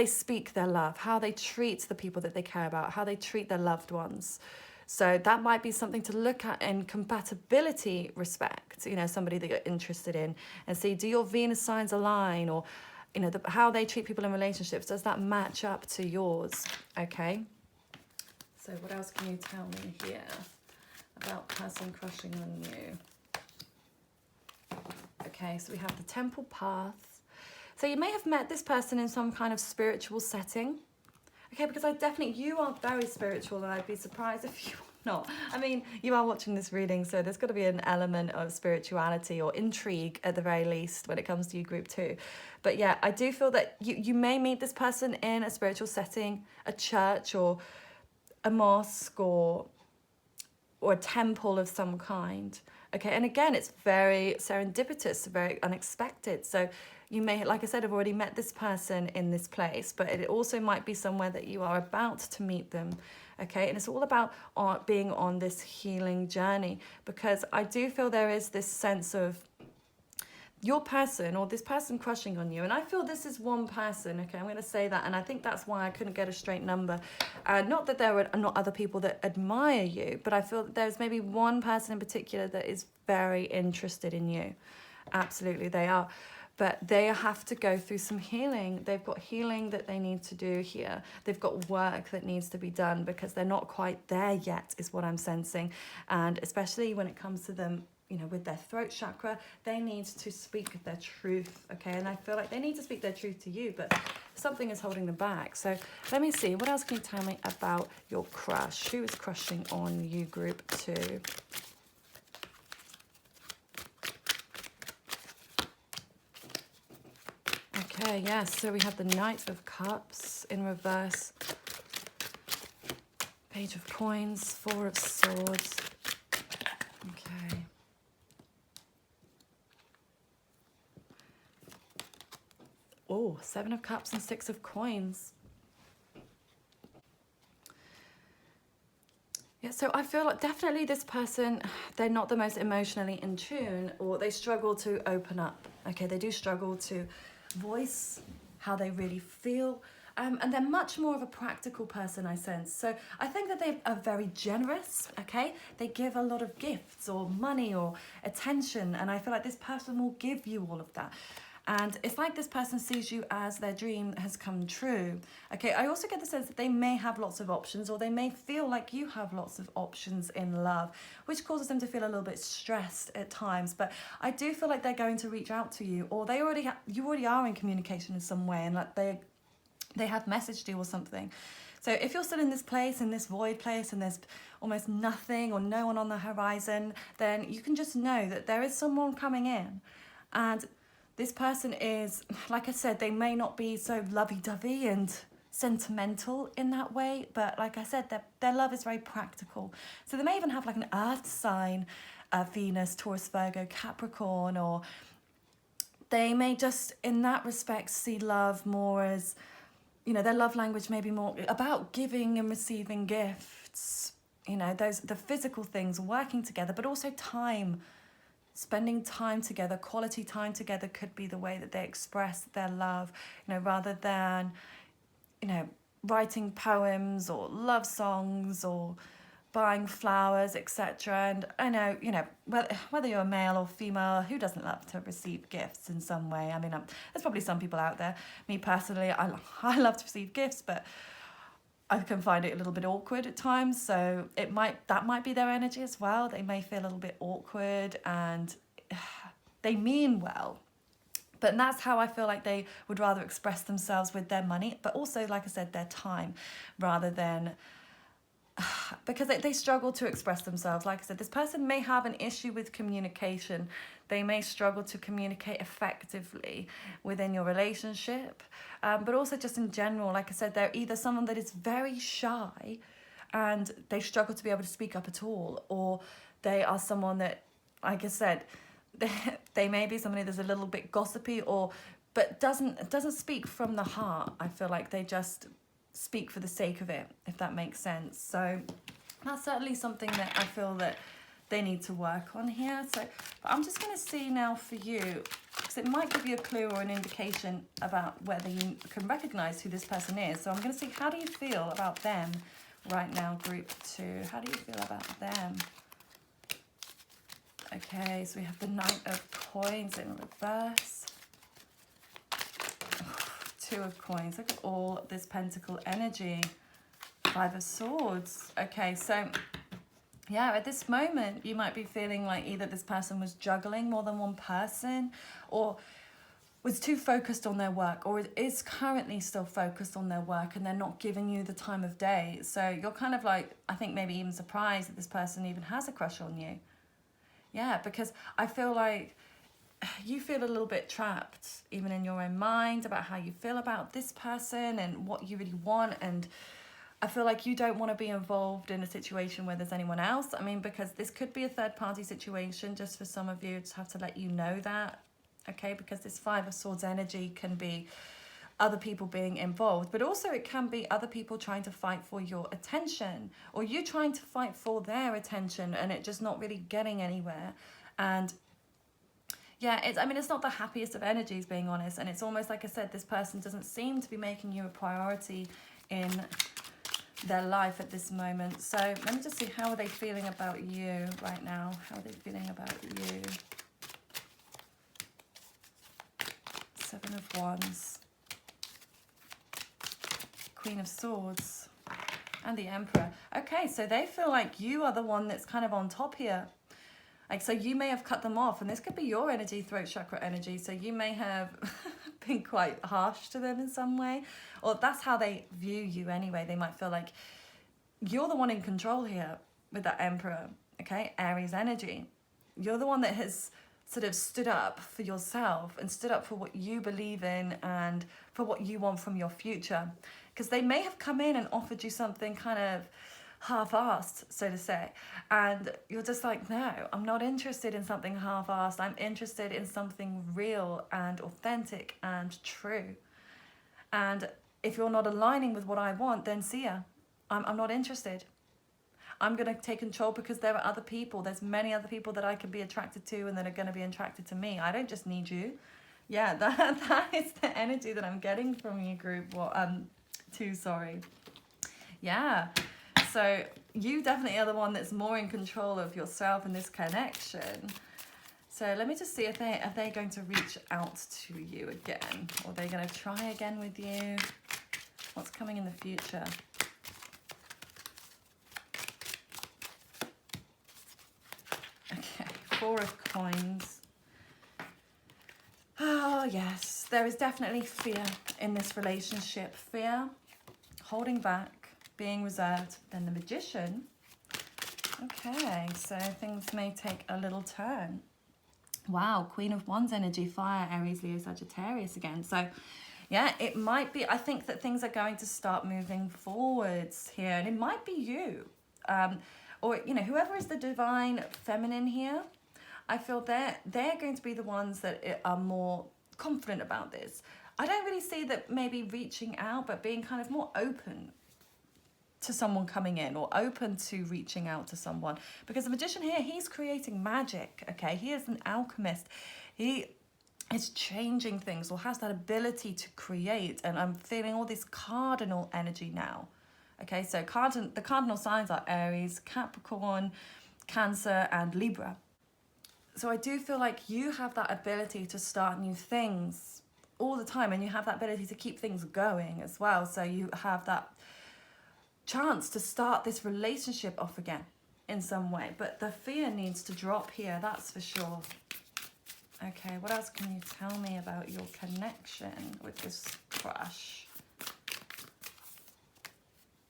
speak their love, how they treat the people that they care about, how they treat their loved ones. So that might be something to look at in compatibility respect, somebody that you're interested in, and see, do your Venus signs align, or, how they treat people in relationships, does that match up to yours? Okay. So what else can you tell me here about person crushing on you? Okay, so we have the Temple Path. So you may have met this person in some kind of spiritual setting. Okay, because you are very spiritual, and I'd be surprised if you are not. I mean, you are watching this reading, so there's got to be an element of spirituality or intrigue at the very least when it comes to you, group 2. But yeah, I do feel that you may meet this person in a spiritual setting, a church or a mosque or a temple of some kind. Okay, and again, it's very serendipitous, very unexpected. So you may, like I said, have already met this person in this place, but it also might be somewhere that you are about to meet them. Okay, and it's all about being on this healing journey, because I do feel there is this sense of your person or this person crushing on you. And I feel this is one person, okay, I'm going to say that, and I think that's why I couldn't get a straight number. Not that there are not other people that admire you, but I feel that there's maybe one person in particular that is very interested in you. Absolutely, they are. But they have to go through some healing. They've got healing that they need to do here. They've got work that needs to be done because they're not quite there yet, is what I'm sensing. And especially when it comes to them, you know, with their throat chakra, they need to speak their truth, okay? And I feel like they need to speak their truth to you, but something is holding them back. So let me see, what else can you tell me about your crush? Who is crushing on you, group 2? Okay, yes, so we have the Knight of Cups in reverse, Page of Coins, Four of Swords. Okay. Oh, Seven of Cups and Six of Coins. Yeah, so I feel like definitely this person, they're not the most emotionally in tune, or they struggle to open up. Okay, they do struggle to voice how they really feel. And they're much more of a practical person, I sense. So I think that they are very generous, okay? They give a lot of gifts or money or attention. And I feel like this person will give you all of that. And it's like this person sees you as their dream has come true. Okay, I also get the sense that they may have lots of options, or they may feel like you have lots of options in love, which causes them to feel a little bit stressed at times. But I do feel like they're going to reach out to you, or you already are in communication in some way, and like they have messaged you or something. So if you're still in this place, in this void place, and there's almost nothing or no one on the horizon, then you can just know that there is someone coming in. And this person is, like I said, they may not be so lovey-dovey and sentimental in that way, but like I said, their love is very practical. So they may even have like an earth sign, Venus, Taurus, Virgo, Capricorn, or they may just, in that respect, see love more as, you know, their love language may be more about giving and receiving gifts, you know, the physical things, working together, but also time. Spending time together, quality time together could be the way that they express their love, you know, rather than, you know, writing poems or love songs or buying flowers, etc. And I know, you know, whether you're a male or female, who doesn't love to receive gifts in some way? I mean, there's probably some people out there. Me personally, I love to receive gifts, but I can find it a little bit awkward at times, so that might be their energy as well. They may feel a little bit awkward, and they mean well, but that's how I feel like they would rather express themselves with their money, but also, like I said, their time, rather than because they struggle to express themselves. Like I said, this person may have an issue with communication. They may struggle to communicate effectively within your relationship, but also just in general. Like I said, they're either someone that is very shy and they struggle to be able to speak up at all, or they are someone that, like I said, they may be somebody that's a little bit gossipy, but doesn't speak from the heart. I feel like they just speak for the sake of it, if that makes sense. So that's certainly something that I feel that they need to work on here. So but I'm just going to see now for you, because it might give you a clue or an indication about whether you can recognize who this person is. So I'm going to see, how do you feel about them right now, group 2? How do you feel about them? Okay, so we have the Knight of Coins in reverse. Two of Coins. Look at all this pentacle energy. Five of Swords. Okay, so yeah, at this moment you might be feeling like either this person was juggling more than one person, or was too focused on their work, or is currently still focused on their work, and they're not giving you the time of day. So you're kind of like, I think maybe even surprised that this person even has a crush on you. Yeah, because I feel like you feel a little bit trapped, even in your own mind, about how you feel about this person and what you really want. And I feel like you don't want to be involved in a situation where there's anyone else. I mean, because this could be a third party situation, just for some of you, just have to let you know that. Okay, because this Five of Swords energy can be other people being involved, but also it can be other people trying to fight for your attention, or you trying to fight for their attention, and it just not really getting anywhere. And yeah, it's not the happiest of energies, being honest, and it's almost like I said, this person doesn't seem to be making you a priority in their life at this moment. So let me just see, how are they feeling about you right now? How are they feeling about you? Seven of Wands, Queen of Swords, and the Emperor. Okay, so they feel like you are the one that's kind of on top here. Like, so you may have cut them off, and this could be your energy, throat chakra energy. So you may have been quite harsh to them in some way, or that's how they view you anyway. They might feel like you're the one in control here with that Emperor, okay? Aries energy. You're the one that has sort of stood up for yourself and stood up for what you believe in and for what you want from your future. Because they may have come in and offered you something kind of half-assed, so to say, and you're just like, no, I'm not interested in something half-assed. I'm interested in something real and authentic and true. And if you're not aligning with what I want, then see ya. I'm not interested. I'm going to take control, because there are other people. There's many other people that I can be attracted to and that are going to be attracted to me. I don't just need you. Yeah, that is the energy that I'm getting from you, group. Well, sorry. Yeah. So you definitely are the one that's more in control of yourself in this connection. So let me just see if they're going to reach out to you again, or they're going to try again with you. What's coming in the future? Okay, Four of Coins. Oh yes, there is definitely fear in this relationship. Fear, holding back, being reserved. Then the Magician. Okay, so things may take a little turn. Wow, Queen of Wands energy, fire, Aries, Leo, Sagittarius again. So yeah, it might be, I think that things are going to start moving forwards here, and it might be you. Or, you know, whoever is the divine feminine here, I feel they're going to be the ones that are more confident about this. I don't really see that maybe reaching out, but being kind of more open to someone coming in, or open to reaching out to someone. Because the Magician here, he's creating magic, okay? He is an alchemist. He is changing things, or has that ability to create. And I'm feeling all this cardinal energy now. Okay, so the cardinal signs are Aries, Capricorn, Cancer, and Libra. So I do feel like you have that ability to start new things all the time, and you have that ability to keep things going as well. So you have that chance to start this relationship off again in some way. But the fear needs to drop here, that's for sure. Okay, what else can you tell me about your connection with this crush?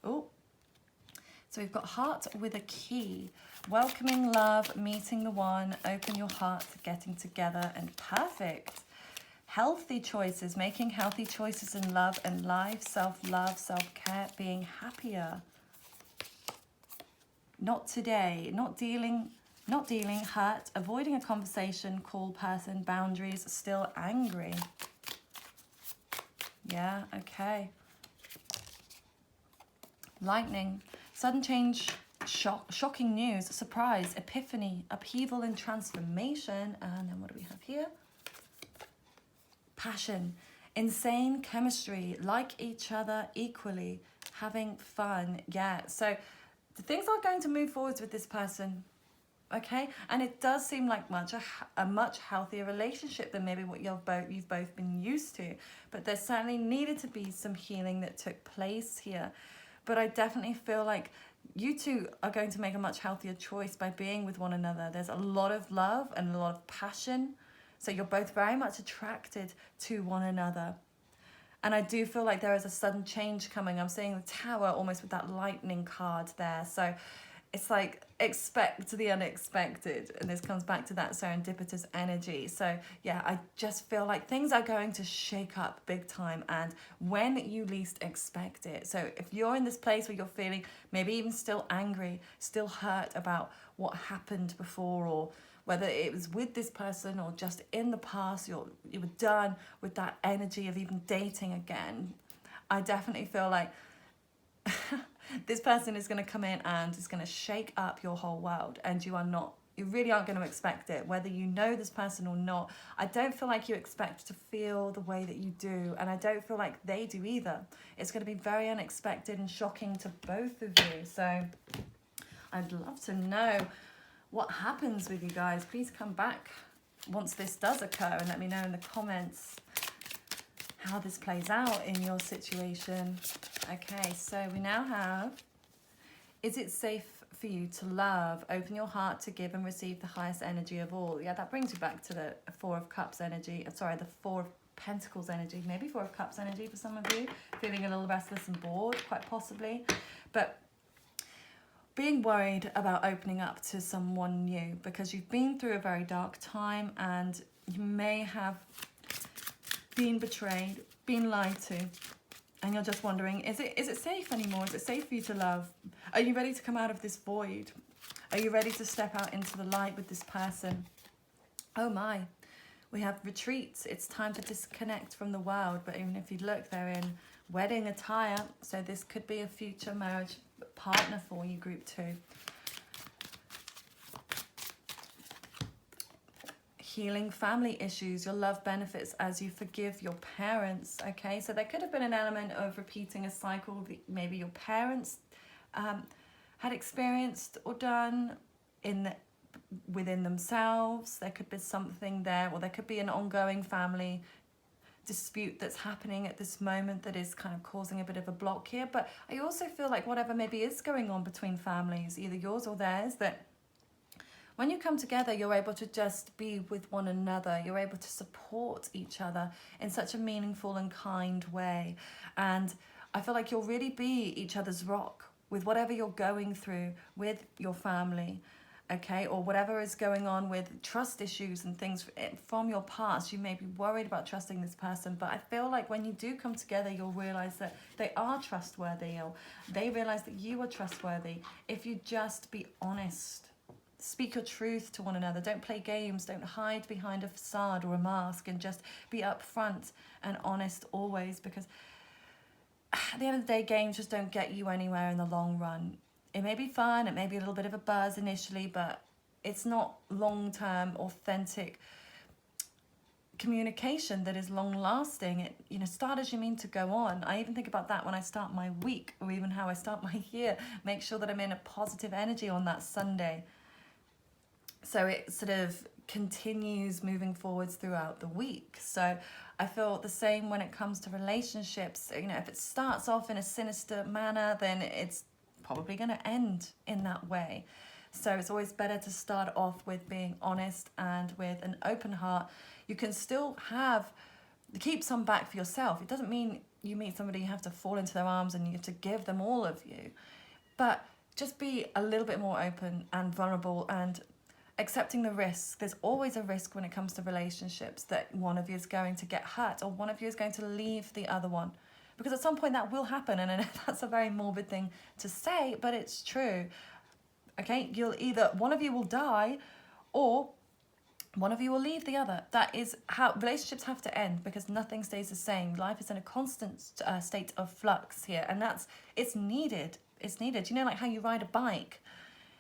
Oh, so we've got Heart with a Key. Welcoming love, meeting the one, open your heart, getting together, and perfect. Healthy choices, making healthy choices in love and life, self-love, self-care, being happier. Not today, not dealing, hurt, avoiding a conversation, call person, boundaries, still angry. Yeah, okay. Lightning, sudden change, shocking news, surprise, epiphany, upheaval and transformation. And then what do we have here? Passion, insane chemistry, like each other equally, having fun. Yeah, so the things are going to move forwards with this person, okay? And it does seem like a much healthier relationship than maybe what you've both been used to. But there certainly needed to be some healing that took place here. But I definitely feel like you two are going to make a much healthier choice by being with one another. There's a lot of love and a lot of passion. So you're both very much attracted to one another. And I do feel like there is a sudden change coming. I'm seeing the Tower almost with that lightning card there. So it's like, expect the unexpected. And this comes back to that serendipitous energy. So yeah, I just feel like things are going to shake up big time, and when you least expect it. So if you're in this place where you're feeling maybe even still angry, still hurt about what happened before, or whether it was with this person or just in the past, you were done with that energy of even dating again, I definitely feel like this person is going to come in and is going to shake up your whole world, and you really aren't going to expect it, whether you know this person or not. I don't feel like you expect to feel the way that you do, and I don't feel like they do either. It's going to be very unexpected and shocking to both of you. So I'd love to know what happens with you guys. Please come back once this does occur and let me know in the comments how this plays out in your situation. Okay, so we now have, is it safe for you to love? Open your heart to give and receive the highest energy of all. Yeah, that brings you back to the Four of Cups energy. Sorry, the Four of Pentacles energy. Maybe Four of Cups energy for some of you. Feeling a little restless and bored, quite possibly. But being worried about opening up to someone new because you've been through a very dark time, and you may have been betrayed, been lied to, and you're just wondering, is it safe anymore? Is it safe for you to love? Are you ready to come out of this void? Are you ready to step out into the light with this person? Oh my, we have retreats. It's time to disconnect from the world. But even if you look, they're in wedding attire, so this could be a future marriage partner for you, group 2. Healing family issues. Your love benefits as you forgive your parents. Okay, so there could have been an element of repeating a cycle that maybe your parents had experienced or done within themselves. There could be something there, or there could be an ongoing family dispute that's happening at this moment that is kind of causing a bit of a block here. But I also feel like whatever maybe is going on between families, either yours or theirs, that when you come together, you're able to just be with one another. You're able to support each other in such a meaningful and kind way. And I feel like you'll really be each other's rock with whatever you're going through with your family. Okay, or whatever is going on with trust issues and things from your past. You may be worried about trusting this person, but I feel like when you do come together, you'll realize that they are trustworthy, or they realize that you are trustworthy. If you just be honest, speak your truth to one another. Don't play games. Don't hide behind a facade or a mask, and just be upfront and honest always, because at the end of the day, games just don't get you anywhere in the long run. It may be fun, it may be a little bit of a buzz initially, but it's not long-term, authentic communication that is long-lasting. Start as you mean to go on. I even think about that when I start my week, or even how I start my year. Make sure that I'm in a positive energy on that Sunday, so it sort of continues moving forwards throughout the week. So I feel the same when it comes to relationships. If it starts off in a sinister manner, then it's probably going to end in that way. So it's always better to start off with being honest and with an open heart. You can still keep some back for yourself. It doesn't mean you meet somebody, you have to fall into their arms and you have to give them all of you. But just be a little bit more open and vulnerable, and accepting the risk. There's always a risk when it comes to relationships, that one of you is going to get hurt, or one of you is going to leave the other one. Because at some point that will happen, and I know that's a very morbid thing to say, but it's true. Okay, one of you will die, or one of you will leave the other. That is how relationships have to end, because nothing stays the same. Life is in a constant state of flux here, and it's needed. It's needed. Like how you ride a bike.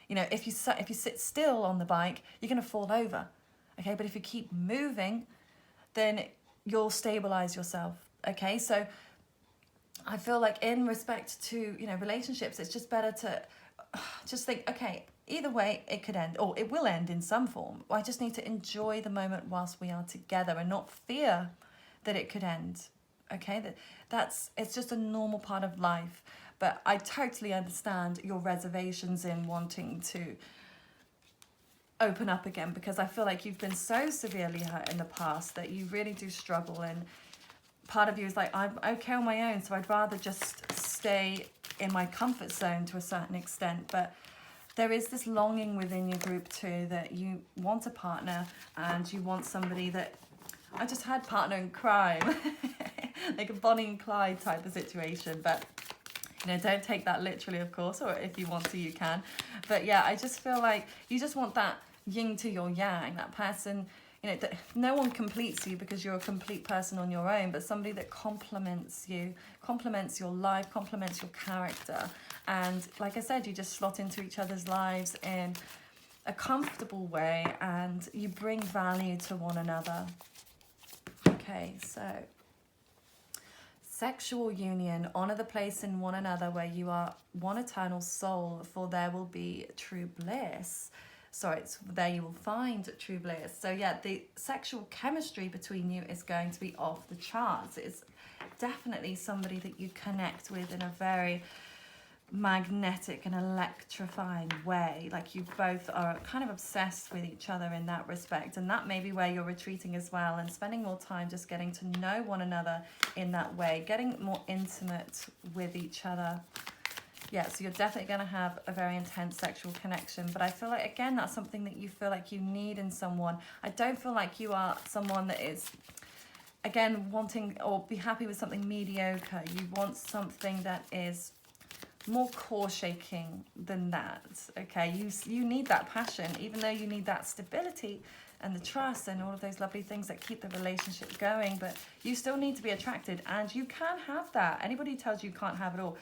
If you sit still on the bike, you're going to fall over. Okay, but if you keep moving, then you'll stabilize yourself. Okay, so I feel like in respect to, relationships, it's just better to just think, okay, either way it could end, or it will end in some form. I just need to enjoy the moment whilst we are together and not fear that it could end. Okay, it's just a normal part of life. But I totally understand your reservations in wanting to open up again, because I feel like you've been so severely hurt in the past that you really do struggle, and part of you is like, I'm okay on my own, so I'd rather just stay in my comfort zone to a certain extent. But there is this longing within your group too, that you want a partner, and you want somebody that, I just had partner in crime, like a Bonnie and Clyde type of situation. But you know, don't take that literally, of course, or if you want to, you can. But yeah, I just feel like you just want that yin to your yang, that person, you know, that no one completes you because you're a complete person on your own, but somebody that complements you, complements your life, complements your character. And like I said, you just slot into each other's lives in a comfortable way, and you bring value to one another. Okay, so sexual union, honor the place in one another where you are one eternal soul, for there will be true bliss. Sorry, it's there you will find true bliss. So yeah, the sexual chemistry between you is going to be off the charts. It's definitely somebody that you connect with in a very magnetic and electrifying way. Like you both are kind of obsessed with each other in that respect, and that may be where you're retreating as well, and spending more time just getting to know one another in that way, getting more intimate with each other. Yeah, so you're definitely going to have a very intense sexual connection, but I feel like, again, that's something that you feel like you need in someone. I don't feel like you are someone that is, again, wanting or be happy with something mediocre. You want something that is more core shaking than that. Okay, you need that passion, even though you need that stability and the trust and all of those lovely things that keep the relationship going, but you still need to be attracted, and you can have that. Anybody who tells you can't have it all,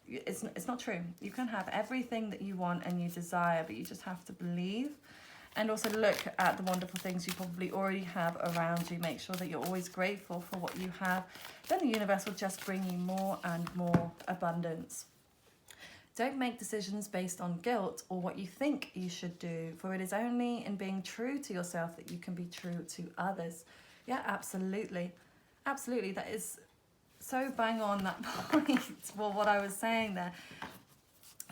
it's not true. You can have everything that you want and you desire, but you just have to believe, and also look at the wonderful things you probably already have around you. Make sure that you're always grateful for what you have. Then the universe will just bring you more and more abundance. Don't make decisions based on guilt or what you think you should do, for it is only in being true to yourself that you can be true to others. Yeah, absolutely. Absolutely. That is so bang on, that point for what I was saying there.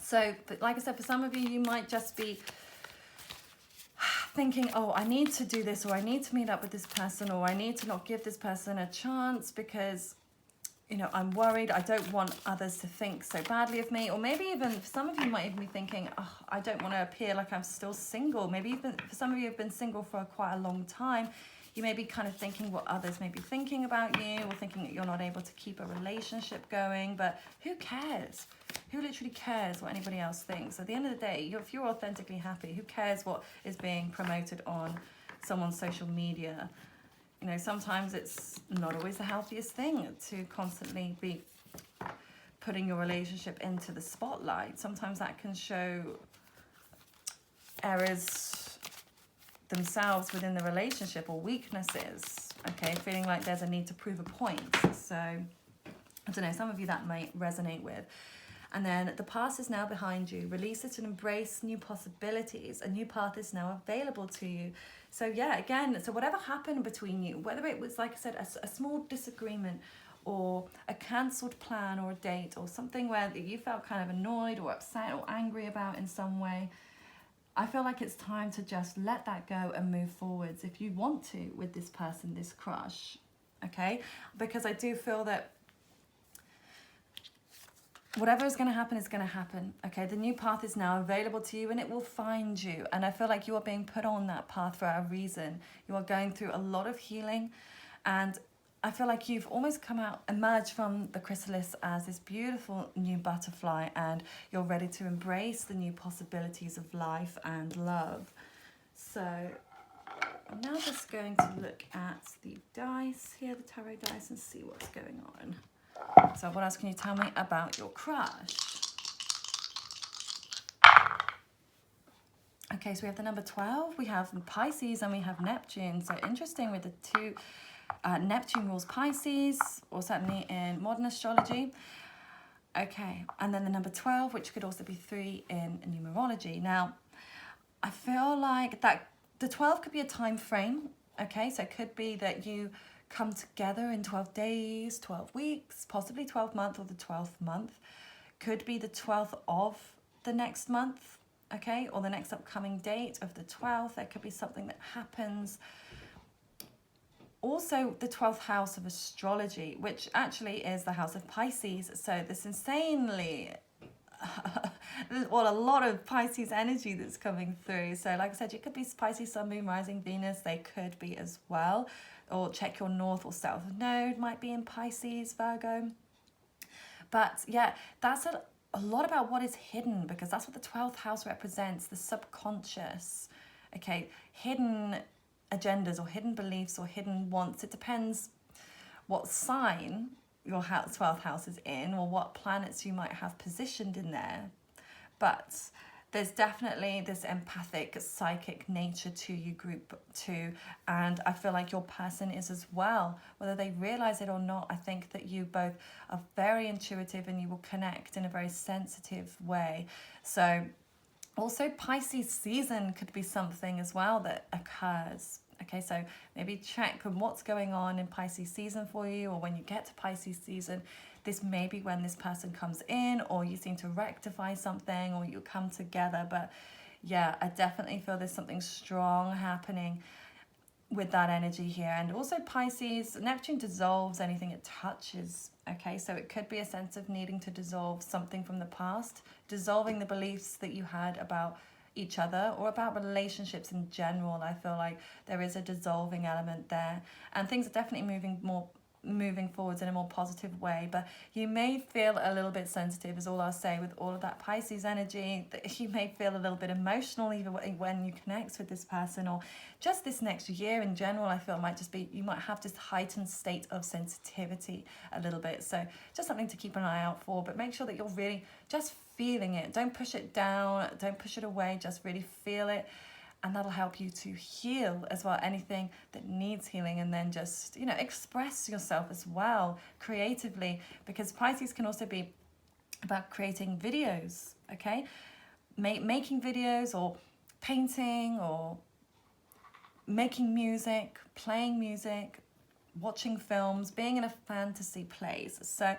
So, but like I said, for some of you, you might just be thinking, oh, I need to do this, or I need to meet up with this person, or I need to not give this person a chance because, you know, I'm worried. I don't want others to think so badly of me. Or maybe even, for some of you might even be thinking, oh, I don't want to appear like I'm still single. Maybe even for some of you have been single for quite a long time. You may be kind of thinking what others may be thinking about you, or thinking that you're not able to keep a relationship going. But who cares? Who literally cares what anybody else thinks? At the end of the day, if you're authentically happy, who cares what is being promoted on someone's social media? You know, sometimes it's not always the healthiest thing to constantly be putting your relationship into the spotlight. Sometimes that can show errors themselves within the relationship, or weaknesses, okay, feeling like there's a need to prove a point. So, I don't know, some of you that might resonate with. And then the past is now behind you. Release it and embrace new possibilities. A new path is now available to you. So yeah, again, so whatever happened between you, whether it was, like I said, a small disagreement, or a cancelled plan or a date, or something where you felt kind of annoyed or upset or angry about in some way, I feel like it's time to just let that go and move forwards if you want to with this person, this crush, okay? Because I do feel that whatever is going to happen is going to happen, okay? The new path is now available to you, and it will find you. And I feel like you are being put on that path for a reason. You are going through a lot of healing, and I feel like you've almost emerged from the chrysalis as this beautiful new butterfly, and you're ready to embrace the new possibilities of life and love. So I'm now just going to look at the dice here, the tarot dice, and see what's going on. So what else can you tell me about your crush? Okay, so we have the number 12, we have Pisces, and we have Neptune. So interesting with the two, Neptune rules Pisces, or certainly in modern astrology. Okay, and then the number 12, which could also be 3 in numerology. Now, I feel like that the 12 could be a time frame, okay? So it could be that you come together in 12 days, 12 weeks, possibly 12 months, or the 12th month. Could be the 12th of the next month, okay, or the next upcoming date of the 12th. There could be something that happens. Also, the 12th house of astrology, which actually is the house of Pisces. So this insanely, well, a lot of Pisces energy that's coming through. So like I said, it could be Pisces, Sun, Moon, Rising, Venus. They could be as well. Or check your north or south node might be in Pisces, Virgo. But yeah, that's a lot about what is hidden, because that's what the 12th house represents, the subconscious. Okay, hidden agendas or hidden beliefs or hidden wants. It depends what sign your 12th house is in or what planets you might have positioned in there. But there's definitely this empathic, psychic nature to you, group 2, and I feel like your person is as well. Whether they realize it or not, I think that you both are very intuitive and you will connect in a very sensitive way. So also Pisces season could be something as well that occurs. Okay, so maybe check on what's going on in Pisces season for you, or when you get to Pisces season, this may be when this person comes in, or you seem to rectify something, or you come together. But yeah, I definitely feel there's something strong happening with that energy here. And also Pisces, Neptune dissolves anything it touches. Okay, so it could be a sense of needing to dissolve something from the past, dissolving the beliefs that you had about each other or about relationships in general. I feel like there is a dissolving element there, and things are definitely moving forwards in a more positive way. But you may feel a little bit sensitive, is all I'll say, with all of that Pisces energy. That you may feel a little bit emotional even when you connect with this person, or just this next year in general. I feel it might just be, you might have this heightened state of sensitivity a little bit. So just something to keep an eye out for, but make sure that you're really just feeling it. Don't push it down, don't push it away, just really feel it. And that'll help you to heal as well, anything that needs healing. And then just, you know, express yourself as well creatively, because Pisces can also be about creating videos, okay? Making videos, or painting, or making music, playing music, watching films, being in a fantasy place. So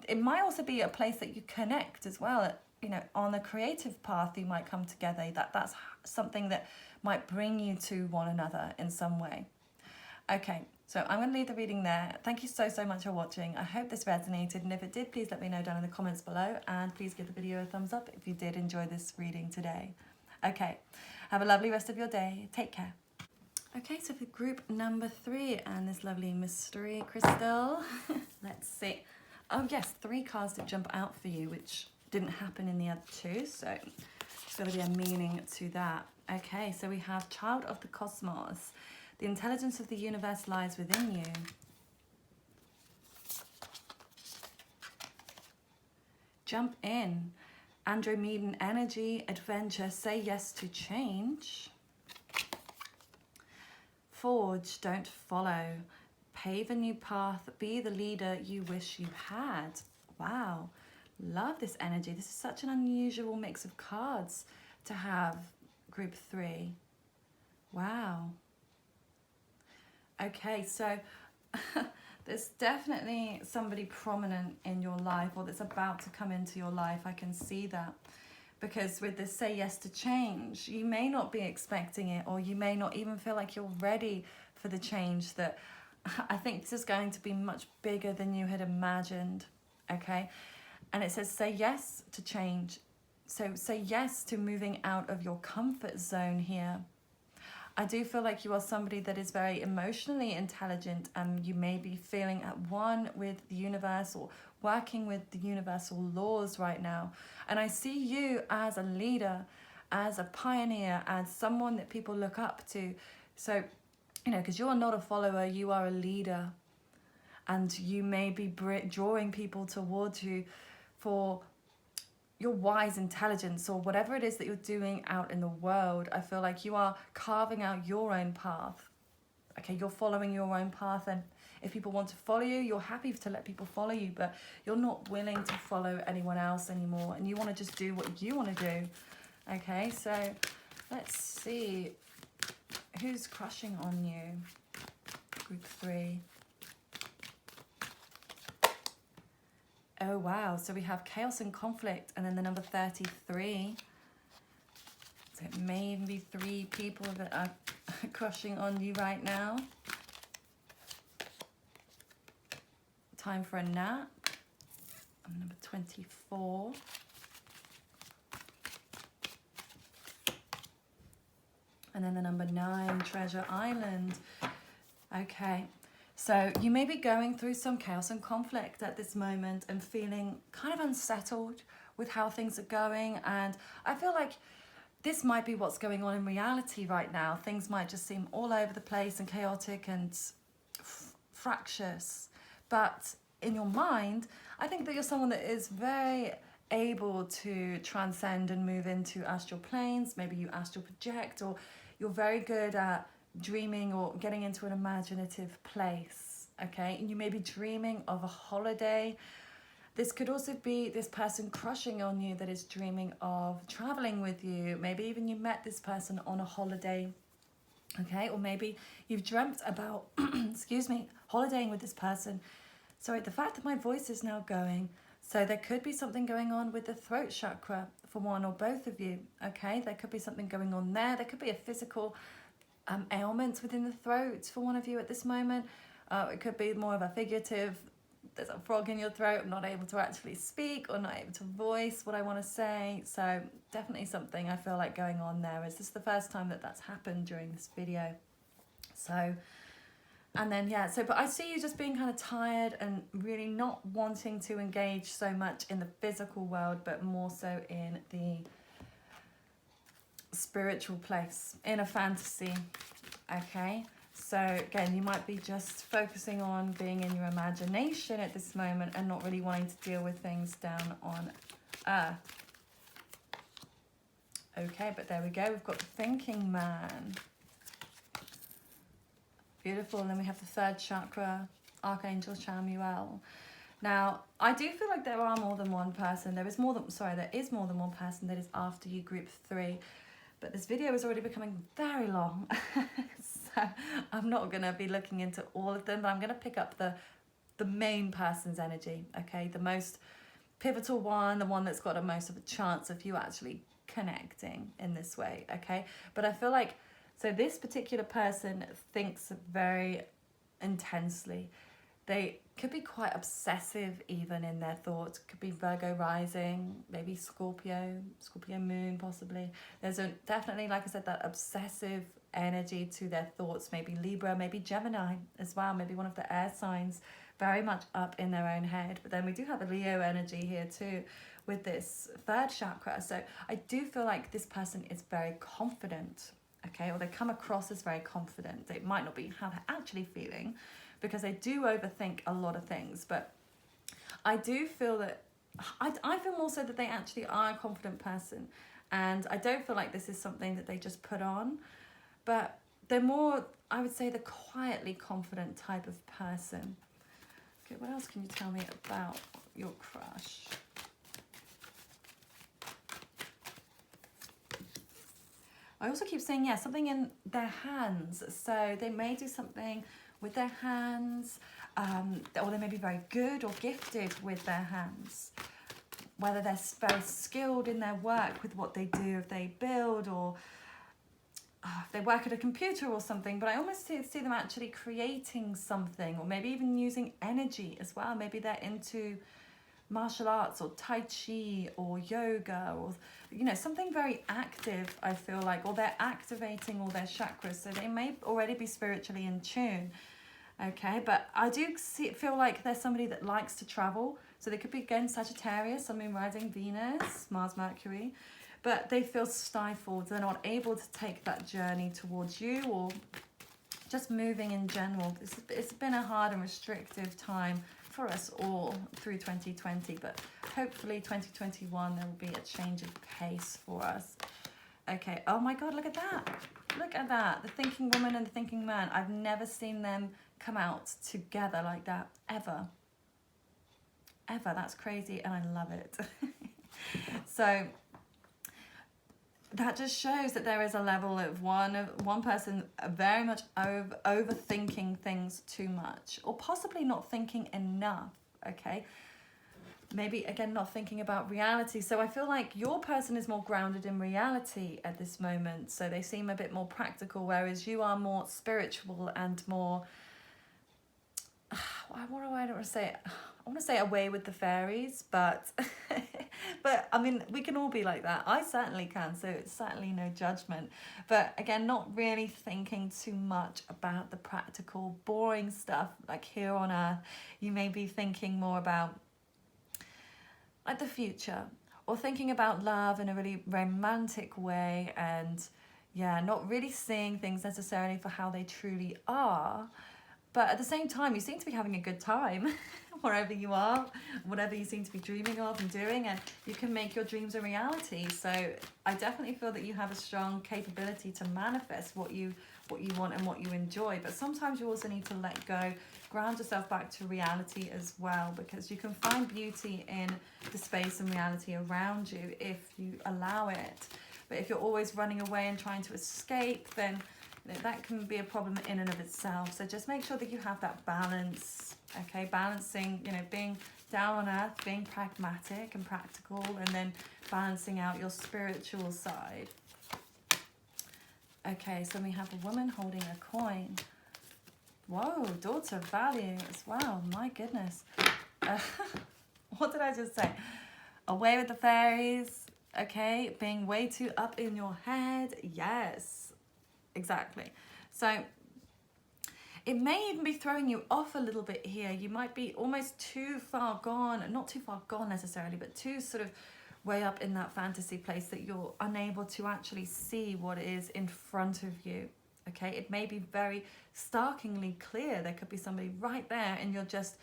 it might also be a place that you connect as well. You know, on a creative path, you might come together. That's something that might bring you to one another in some way. Okay, so I'm going to leave the reading there. Thank you so much for watching. I hope this resonated, and if it did, please let me know down in the comments below, and please give the video a thumbs up if you did enjoy this reading today. Okay, have a lovely rest of your day. Take care. Okay, so for group number 3 and this lovely mystery crystal, let's see. Oh yes, 3 cards that jump out for you, which didn't happen in the other 2, so there's got to be a meaning to that. Okay, so we have Child of the Cosmos. The intelligence of the universe lies within you. Jump in. Andromedan energy, adventure, say yes to change. Forge, don't follow. Pave a new path, be the leader you wish you had. Wow, love this energy. This is such an unusual mix of cards to have, group 3. Wow. Okay, so there's definitely somebody prominent in your life, or that's about to come into your life. I can see that. Because with this say yes to change, you may not be expecting it, or you may not even feel like you're ready for the change that I think this is going to be much bigger than you had imagined, okay? And it says say yes to change. So say yes to moving out of your comfort zone here. I do feel like you are somebody that is very emotionally intelligent, and you may be feeling at one with the universe, or working with the universal laws right now. And I see you as a leader, as a pioneer, as someone that people look up to. So, you know, because you're not a follower, you are a leader. And you may be drawing people towards you for your wise intelligence, or whatever it is that you're doing out in the world. I feel like you are carving out your own path. Okay, you're following your own path, and if people want to follow you, you're happy to let people follow you, but you're not willing to follow anyone else anymore, and you want to just do what you want to do. Okay, so let's see who's crushing on you, group 3. Oh wow, so we have chaos and conflict, and then the number 33. So it may even be 3 people that are crushing on you right now. Time for a nap. Number 24. And then the number 9, Treasure Island. Okay, so you may be going through some chaos and conflict at this moment and feeling kind of unsettled with how things are going. And I feel like this might be what's going on in reality right now. Things might just seem all over the place and chaotic and fractious. But in your mind, I think that you're someone that is very able to transcend and move into astral planes. Maybe you astral project, or you're very good at dreaming or getting into an imaginative place, okay? And you may be dreaming of a holiday. This could also be this person crushing on you that is dreaming of traveling with you. Maybe even you met this person on a holiday, okay? Or maybe you've dreamt about, excuse me, holidaying with this person. Sorry, the fact that my voice is now going, so there could be something going on with the throat chakra for one or both of you, okay? There could be something going on there. There could be a physical ailment within the throat for one of you at this moment. It could be more of a figurative, there's a frog in your throat, I'm not able to actually speak or not able to voice what I want to say. So definitely something I feel like going on there. Is this the first time that that's happened during this video? So, and then, yeah, so, but I see you just being kind of tired and really not wanting to engage so much in the physical world, but more so in the spiritual place, in a fantasy, okay? So again, you might be just focusing on being in your imagination at this moment and not really wanting to deal with things down on earth. Okay, but there we go. We've got the thinking man. Beautiful. And then we have the 3rd chakra, Archangel Chamuel. Now, I do feel like there are more than one person. There is more than one person that is after you, group 3. But this video is already becoming very long. So I'm not going to be looking into all of them, but I'm going to pick up the main person's energy, okay? The most pivotal one, the one that's got the most of a chance of you actually connecting in this way, okay? But I feel like, so this particular person thinks very intensely. They could be quite obsessive even in their thoughts. Could be Virgo rising, maybe Scorpio moon possibly. There's definitely, like I said, that obsessive energy to their thoughts. Maybe Libra, maybe Gemini as well. Maybe one of the air signs, very much up in their own head. But then we do have a Leo energy here too with this 3rd chakra. So I do feel like this person is very confident, okay? Or they come across as very confident. They might not be how they're actually feeling, because they do overthink a lot of things. But I do feel that, I feel more so that they actually are a confident person. And I don't feel like this is something that they just put on. But they're more, I would say, the quietly confident type of person. Okay, what else can you tell me about your crush? I also keep saying, yeah, something in their hands. So they may do something with their hands, or they may be very good or gifted with their hands. Whether they're very skilled in their work with what they do, if they build or if they work at a computer or something, but I almost see them actually creating something, or maybe even using energy as well. Maybe they're into martial arts or Tai Chi or yoga, or, you know, something very active, I feel like, or they're activating all their chakras, so they may already be spiritually in tune, okay? But I do feel like they're somebody that likes to travel, so they could be, again, Sagittarius, Sun, Moon, Rising, Venus, Mars, Mercury, but they feel stifled. They're not able to take that journey towards you, or just moving in general. It's been a hard and restrictive time for us all through 2020, but hopefully 2021 there will be a change of pace for us. Okay, oh my god, look at that. Look at that. The thinking woman and the thinking man. I've never seen them come out together like that, ever. Ever. That's crazy, and I love it. So that just shows that there is a level of one person very much overthinking things too much, or possibly not thinking enough, okay? maybe again not thinking about reality. So I feel like your person is more grounded in reality at this moment, so they seem a bit more practical, whereas you are more spiritual and more what do I want to say? I want to say away with the fairies, but but I mean, we can all be like that. I certainly can, so it's certainly no judgment. But again, not really thinking too much about the practical, boring stuff like here on Earth. You may be thinking more about like the future, or thinking about love in a really romantic way, and yeah, not really seeing things necessarily for how they truly are. But at the same time, you seem to be having a good time wherever you are, whatever you seem to be dreaming of and doing, and you can make your dreams a reality. So I definitely feel that you have a strong capability to manifest what you want and what you enjoy. But sometimes you also need to let go, ground yourself back to reality as well, because you can find beauty in the space and reality around you if you allow it. But if you're always running away and trying to escape, then that can be a problem in and of itself. So just make sure that you have that balance, okay? Balancing, being down on earth, being pragmatic and practical, and then balancing out your spiritual side. Okay, so we have a woman holding a coin. Whoa, daughter value as well, my goodness. What did I just say? Away with the fairies, okay? Being way too up in your head, yes. Exactly. So it may even be throwing you off a little bit here. You might be almost too far gone, not too far gone necessarily, but too sort of way up in that fantasy place that you're unable to actually see what is in front of you. Okay, it may be very starkingly clear. There could be somebody right there and you're just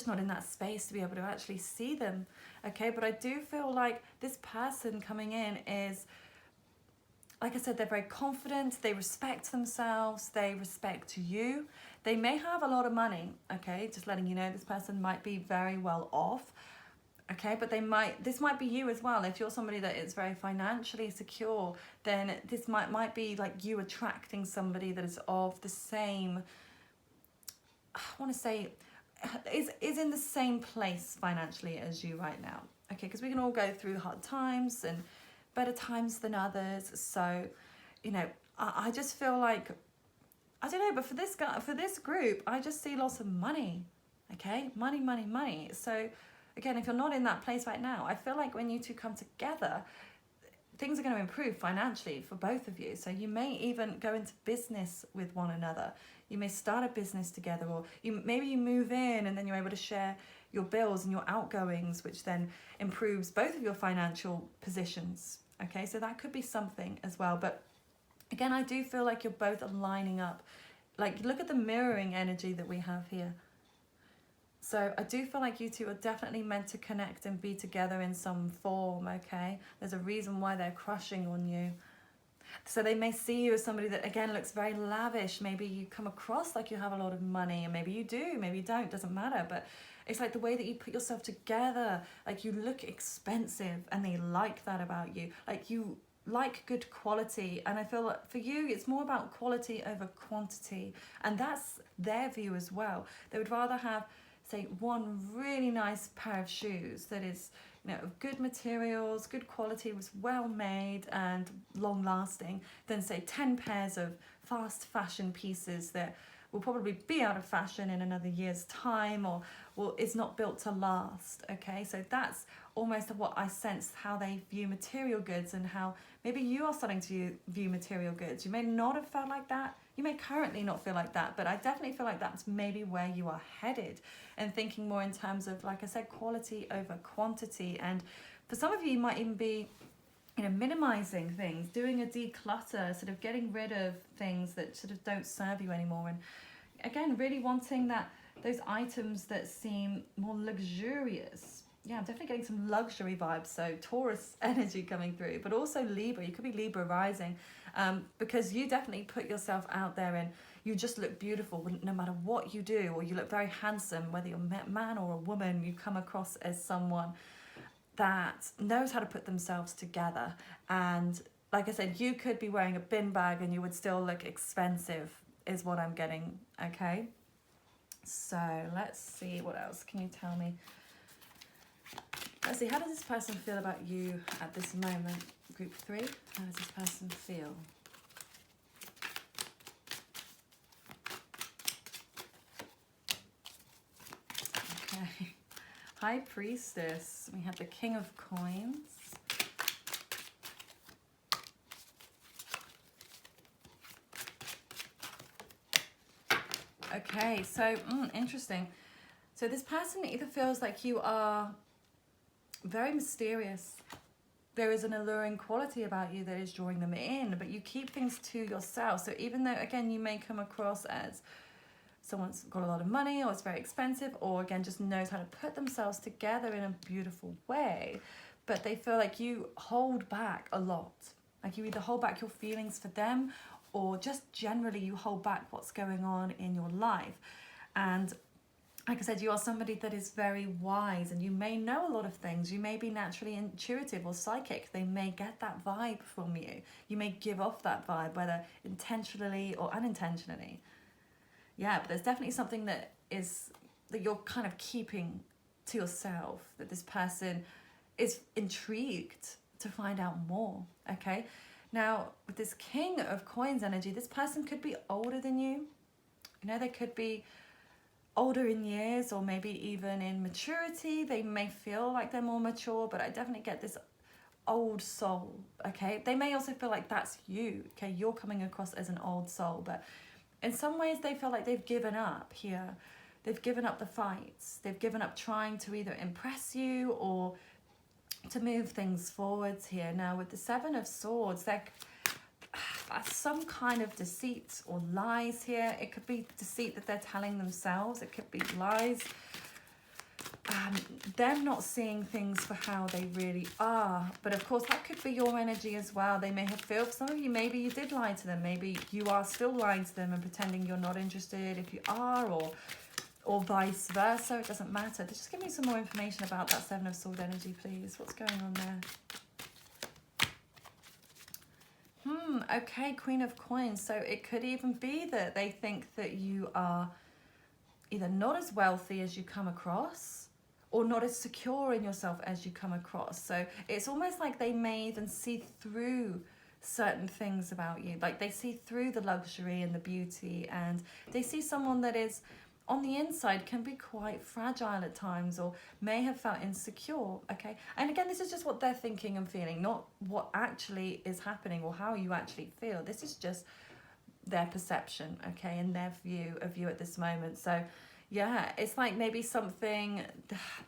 not in that space to be able to actually see them. Okay, but I do feel like this person coming in is, like I said, they're very confident, they respect themselves, they respect you. They may have a lot of money, okay? Just letting you know, this person might be very well off, okay? But this might be you as well. If you're somebody that is very financially secure, then this might be like you attracting somebody that is of the same, I want to say, is in the same place financially as you right now, okay? Because we can all go through hard times and better times than others. So, I just feel like, I don't know, but for this group, I just see lots of money, okay? Money, money, money. So again, if you're not in that place right now, I feel like when you two come together, things are going to improve financially for both of you. So you may even go into business with one another. You may start a business together, or maybe you move in and then you're able to share your bills and your outgoings, which then improves both of your financial positions. Okay, so that could be something as well. But again, I do feel like you're both lining up. Like, look at the mirroring energy that we have here. So I do feel like you two are definitely meant to connect and be together in some form, okay? There's a reason why they're crushing on you. So they may see you as somebody that, again, looks very lavish. Maybe you come across like you have a lot of money, and maybe you do, maybe you don't, doesn't matter. But it's like the way that you put yourself together, like you look expensive, and they like that about you. Like you like good quality, and I feel like for you, it's more about quality over quantity. And that's their view as well. They would rather have, say, one really nice pair of shoes that is, of good materials, good quality, was well made and long lasting, than say 10 pairs of fast fashion pieces that will probably be out of fashion in another year's time, or it's not built to last. Okay, so that's almost what I sense, how they view material goods, and how maybe you are starting to view material goods. You may not have felt like that. You may currently not feel like that, but I definitely feel like that's maybe where you are headed, and thinking more in terms of, like I said, quality over quantity. And for some of you, you might even be, minimizing things, doing a declutter, sort of getting rid of things that sort of don't serve you anymore. And again, really wanting those items that seem more luxurious. Yeah, I'm definitely getting some luxury vibes. So Taurus energy coming through, but also Libra. You could be Libra rising, because you definitely put yourself out there and you just look beautiful no matter what you do, or you look very handsome, whether you're a man or a woman. You come across as someone that knows how to put themselves together. And like I said, you could be wearing a bin bag and you would still look expensive, is what I'm getting, okay? So let's see, what else can you tell me? Let's see, how does this person feel about you at this moment? Group 3, how does this person feel? Okay. High Priestess. We have the King of Coins. Okay, so interesting. So this person either feels like you are very mysterious. There is an alluring quality about you that is drawing them in, but you keep things to yourself. So even though, again, you may come across as someone's got a lot of money, or it's very expensive, or again, just knows how to put themselves together in a beautiful way, but they feel like you hold back a lot. Like you either hold back your feelings for them, or just generally you hold back what's going on in your life. And like I said, you are somebody that is very wise, and you may know a lot of things. You may be naturally intuitive or psychic. They may get that vibe from you. You may give off that vibe, whether intentionally or unintentionally. Yeah, but there's definitely something that you're kind of keeping to yourself, that this person is intrigued to find out more, okay? Now, with this King of Coins energy, this person could be older than you. You know, they could be older in years, or maybe even in maturity. They may feel like they're more mature, but I definitely get this old soul, okay? They may also feel like that's you, okay? You're coming across as an old soul, but in some ways they feel like they've given up here. They've given up the fights. They've given up trying to either impress you or to move things forwards here. Now with the Seven of Swords, there some kind of deceit or lies here. It could be deceit that they're telling themselves. It could be lies. Them not seeing things for how they really are. But of course, that could be your energy as well. They may have felt, some of you, maybe you did lie to them. Maybe you are still lying to them and pretending you're not interested if you are, or vice versa. It doesn't matter. Just give me some more information about that Seven of Swords energy, please. What's going on there? Okay, Queen of Coins. So it could even be that they think that you are either not as wealthy as you come across, or not as secure in yourself as you come across. So it's almost like they may even see through certain things about you. Like they see through the luxury and the beauty, and they see someone that is on the inside can be quite fragile at times, or may have felt insecure, okay? And again, this is just what they're thinking and feeling, not what actually is happening or how you actually feel. This is just their perception, okay, and their view of you at this moment. So yeah, it's like maybe something,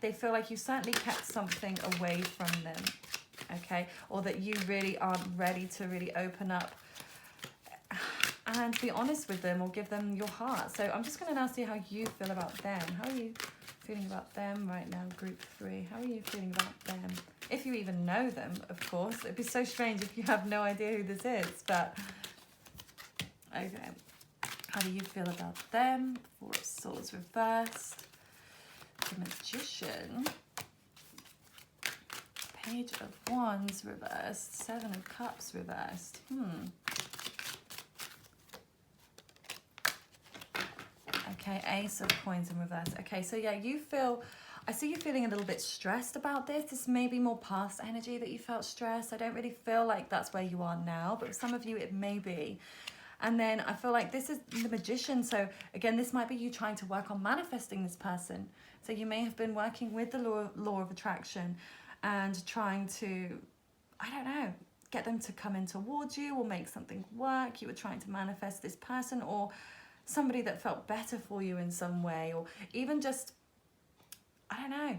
they feel like you certainly kept something away from them, okay? Or that you really aren't ready to really open up and be honest with them, or give them your heart. So I'm just going to now see how you feel about them. How are you feeling about them right now, Group 3? How are you feeling about them? If you even know them, of course. It'd be so strange if you have no idea who this is, but okay. How do you feel about them? Four of Swords reversed. The Magician. Page of Wands reversed. Seven of Cups reversed. Okay, Ace of Coins in reverse. Okay, so yeah, you feel, I see you feeling a little bit stressed about this. This may be more past energy that you felt stressed. I don't really feel like that's where you are now, but for some of you it may be. And then I feel like this is the Magician. So again, this might be you trying to work on manifesting this person. So you may have been working with the law of attraction and trying to, I don't know, get them to come in towards you or make something work. You were trying to manifest this person, or somebody that felt better for you in some way, or even just, I don't know,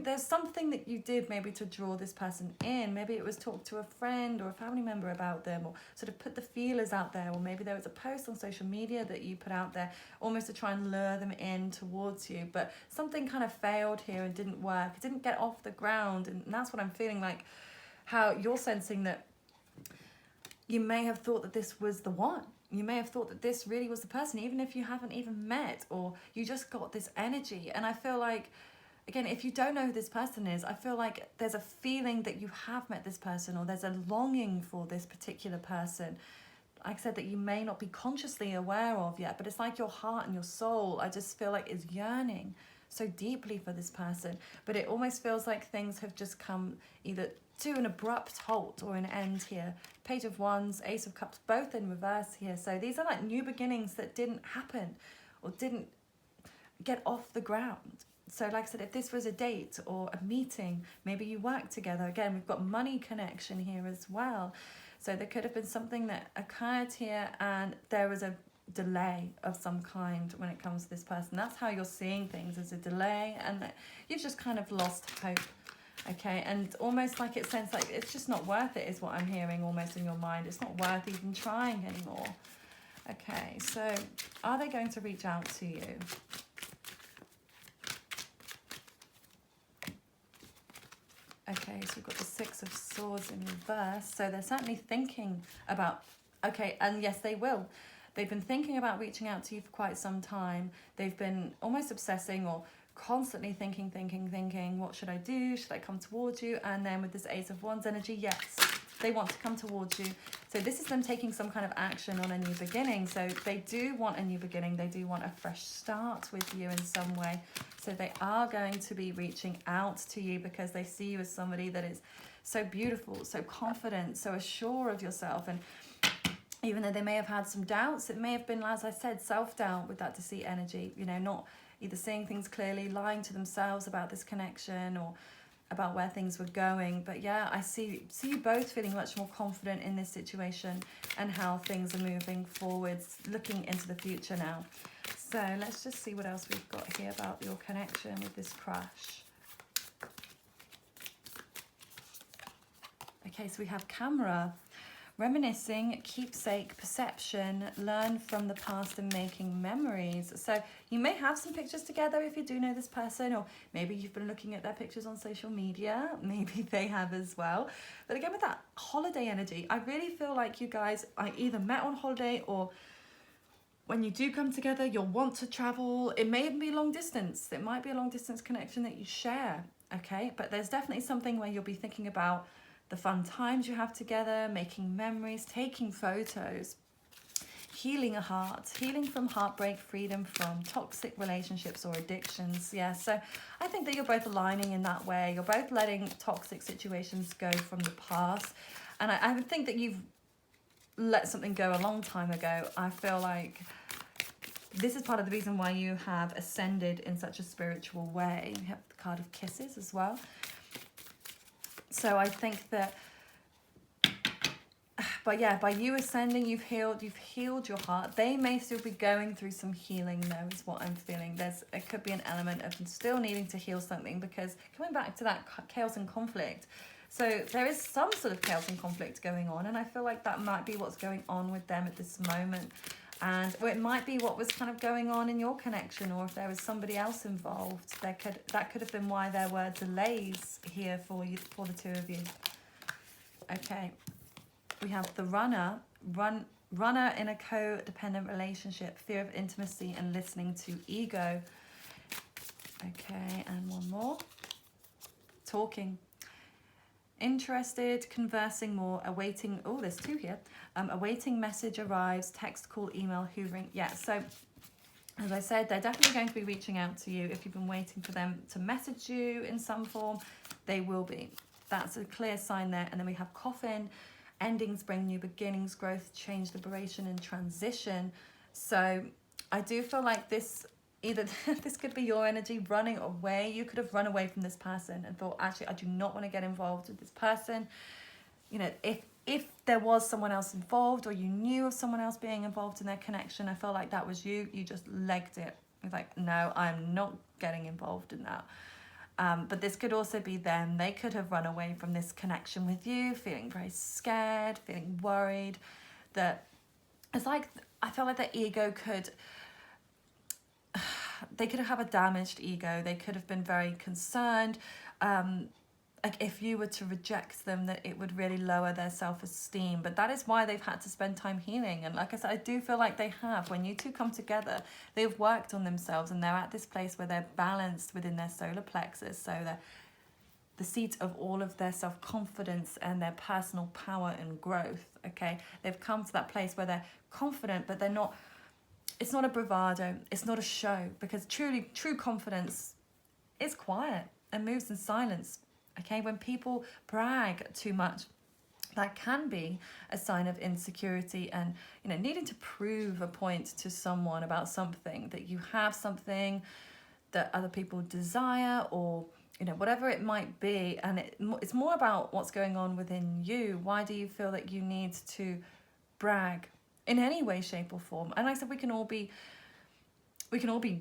there's something that you did maybe to draw this person in. Maybe it was talk to a friend or a family member about them, or sort of put the feelers out there, or maybe there was a post on social media that you put out there almost to try and lure them in towards you, but something kind of failed here and didn't work. It didn't get off the ground, and that's what I'm feeling like, how you're sensing that you may have thought that this was the one. You may have thought that this really was the person, even if you haven't even met, or you just got this energy. And I feel like, again, if you don't know who this person is, I feel like there's a feeling that you have met this person, or there's a longing for this particular person. Like I said, that you may not be consciously aware of yet, but it's like your heart and your soul, I just feel like is yearning so deeply for this person, but it almost feels like things have just come either to an abrupt halt or an end here. Page of Wands, Ace of Cups, both in reverse here. So these are like new beginnings that didn't happen or didn't get off the ground. So like I said, if this was a date or a meeting, maybe you work together. Again, we've got money connection here as well. So there could have been something that occurred here and there was a delay of some kind when it comes to this person. That's how you're seeing things, as a delay, and you've just kind of lost hope. Okay, and almost like it sounds like it's just not worth it is what I'm hearing almost in your mind. It's not worth even trying anymore. Okay, so are they going to reach out to you? Okay, so we've got the Six of Swords in reverse. So they're certainly thinking about, okay, and yes, they will. They've been thinking about reaching out to you for quite some time. They've been almost obsessing or constantly thinking, what should I do? Should I come towards you? And then with this Ace of Wands energy, yes, they want to come towards you. So this is them taking some kind of action on a new beginning. So they do want a new beginning. They do want a fresh start with you in some way. So they are going to be reaching out to you because they see you as somebody that is so beautiful, so confident, so assured of yourself. And even though they may have had some doubts, it may have been, as I said, self-doubt with that deceit energy, you know, not either seeing things clearly, lying to themselves about this connection or about where things were going. But yeah, I see you both feeling much more confident in this situation and how things are moving forwards, looking into the future now. So let's just see what else we've got here about your connection with this crush. Okay, so we have camera. Reminiscing, keepsake, perception, learn from the past and making memories. So you may have some pictures together if you do know this person, or maybe you've been looking at their pictures on social media. Maybe they have as well. But again, with that holiday energy, I really feel like you guys are either met on holiday, or when you do come together, you'll want to travel. It may even be long distance. It might be a long distance connection that you share, okay? But there's definitely something where you'll be thinking about the fun times you have together, making memories, taking photos, healing a heart, healing from heartbreak, freedom from toxic relationships or addictions. Yeah, so I think that you're both aligning in that way. You're both letting toxic situations go from the past. And I think that you've let something go a long time ago. I feel like this is part of the reason why you have ascended in such a spiritual way. You have the card of kisses as well. So I think that, but yeah, by you ascending, you've healed your heart. They may still be going through some healing though, is what I'm feeling. It could be an element of still needing to heal something, because coming back to that chaos and conflict. So there is some sort of chaos and conflict going on, and I feel like that might be what's going on with them at this moment. And or it might be what was kind of going on in your connection, or if there was somebody else involved, that could have been why there were delays here for you, for the two of you. Okay, we have the runner in a codependent relationship, fear of intimacy and listening to ego. Okay, and one more. Talking. Interested, conversing more, awaiting, oh, there's two here. Awaiting message arrives, text, call, email, hoovering. Yeah, so as I said, they're definitely going to be reaching out to you. If you've been waiting for them to message you in some form, they will be. That's a clear sign there. And then we have coffin, endings bring new beginnings, growth, change, liberation, and transition. So I do feel like this, either this could be your energy running away. You could have run away from this person and thought, actually, I do not want to get involved with this person. You know, if there was someone else involved, or you knew of someone else being involved in their connection, I felt like that was you. You just legged it. You're like, no, I'm not getting involved in that. But this could also be them. They could have run away from this connection with you, feeling very scared, feeling worried. That it's like, I felt like their ego could, they could have a damaged ego. They could have been very concerned. Like if you were to reject them, that it would really lower their self-esteem. But that is why they've had to spend time healing. And like I said, I do feel like they have. When you two come together, they've worked on themselves, and they're at this place where they're balanced within their solar plexus. So they're the seat of all of their self-confidence and their personal power and growth, okay? They've come to that place where they're confident, but they're not, it's not a bravado, it's not a show, because true confidence is quiet and moves in silence. Okay, when people brag too much, that can be a sign of insecurity and, you know, needing to prove a point to someone about something, that you have something that other people desire, or, you know, whatever it might be. And it's more about what's going on within you. Why do you feel that you need to brag in any way, shape or form? And like I said, we can all be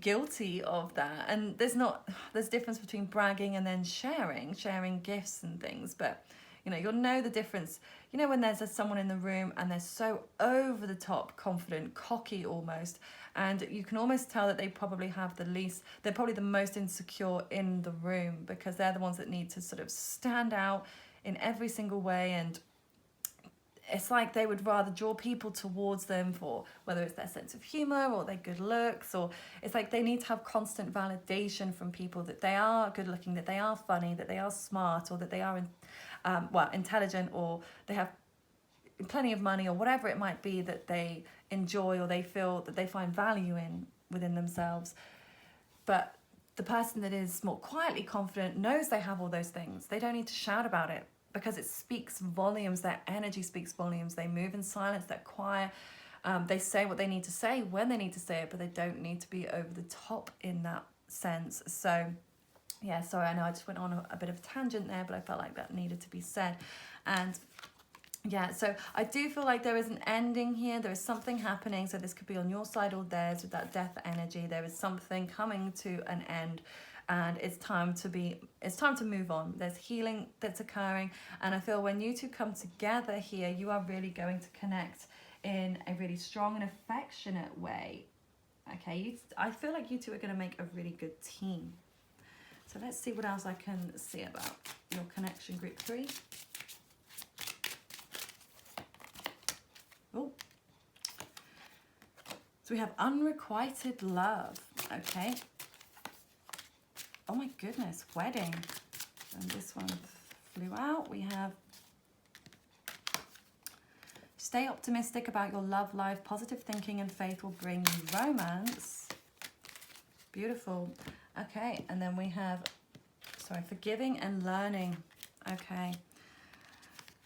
guilty of that. And there's difference between bragging and then sharing gifts and things. But, you know, you'll know the difference. You know, when there's someone in the room and they're so over the top confident, cocky almost, and you can almost tell that they're probably the most insecure in the room, because they're the ones that need to sort of stand out in every single way. And it's like they would rather draw people towards them for whether it's their sense of humor or their good looks, or it's like they need to have constant validation from people that they are good looking, that they are funny, that they are smart, or that they are intelligent, or they have plenty of money, or whatever it might be that they enjoy or they feel that they find value in within themselves. But the person that is more quietly confident knows they have all those things. They don't need to shout about it, because it speaks volumes. Their energy speaks volumes. They move in silence. They're quiet. They say what they need to say when they need to say it, but they don't need to be over the top in that sense. So yeah, sorry, I know I just went on a bit of a tangent there, but I felt like that needed to be said. And yeah, so I do feel like there is an ending here. There is something happening. So this could be on your side or theirs with that death energy. There is something coming to an end, and it's time to move on. There's healing that's occurring. And I feel when you two come together here, you are really going to connect in a really strong and affectionate way. Okay, I feel like you two are going to make a really good team. So let's see what else I can see about your connection, group 3. Oh. So we have unrequited love. Okay. Oh my goodness, wedding. And this one flew out. We have stay optimistic about your love life. Positive thinking and faith will bring you romance. Beautiful. Okay, and then we have, forgiving and learning. Okay.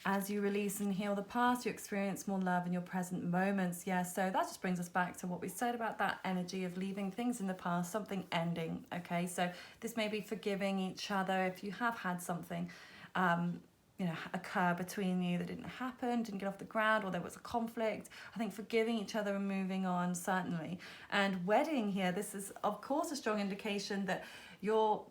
As you release and heal the past, you experience more love in your present moments. Yeah, so that just brings us back to what we said about that energy of leaving things in the past, something ending. Okay, so this may be forgiving each other if you have had something, occur between you that didn't happen, didn't get off the ground, or there was a conflict. I think forgiving each other and moving on, certainly. And wedding here, this is, of course, a strong indication that your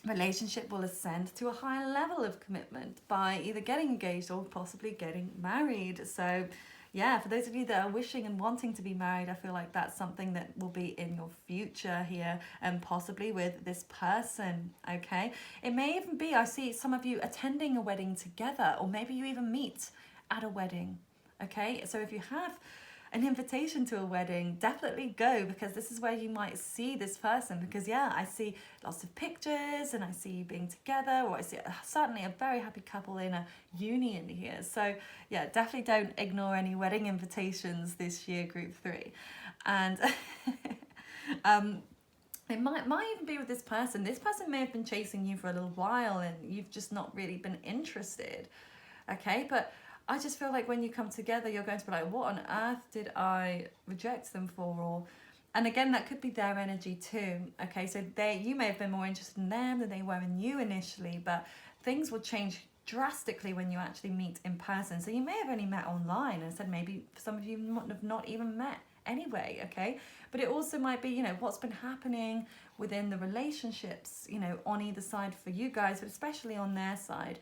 relationship will ascend to a higher level of commitment by either getting engaged or possibly getting married. So yeah, for those of you that are wishing and wanting to be married, I feel like that's something that will be in your future here, and possibly with this person. Okay, it may even be, I see some of you attending a wedding together, or maybe you even meet at a wedding. Okay, so if you have an invitation to a wedding, definitely go, because this is where you might see this person. Because yeah, I see lots of pictures and I see you being together, or I see certainly a very happy couple in a union here. So yeah, definitely don't ignore any wedding invitations this year, group 3. And it might even be with this person. This person may have been chasing you for a little while and you've just not really been interested. Okay, but I just feel like when you come together, you're going to be like, what on earth did I reject them for? And again, that could be their energy too. Okay, so you may have been more interested in them than they were in you initially, but things will change drastically when you actually meet in person. So you may have only met online, and said maybe some of you have not even met anyway, okay? But it also might be, what's been happening within the relationships, on either side for you guys, but especially on their side.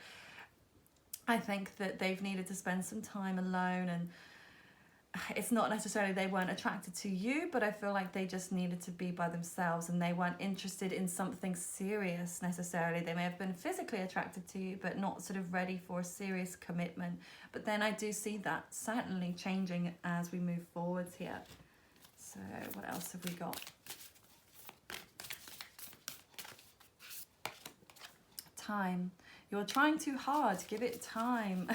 I think that they've needed to spend some time alone, and it's not necessarily they weren't attracted to you, but I feel like they just needed to be by themselves, and they weren't interested in something serious necessarily. They may have been physically attracted to you, but not sort of ready for a serious commitment. But then I do see that certainly changing as we move forwards here. So what else have we got? Time. You're trying too hard. Give it time.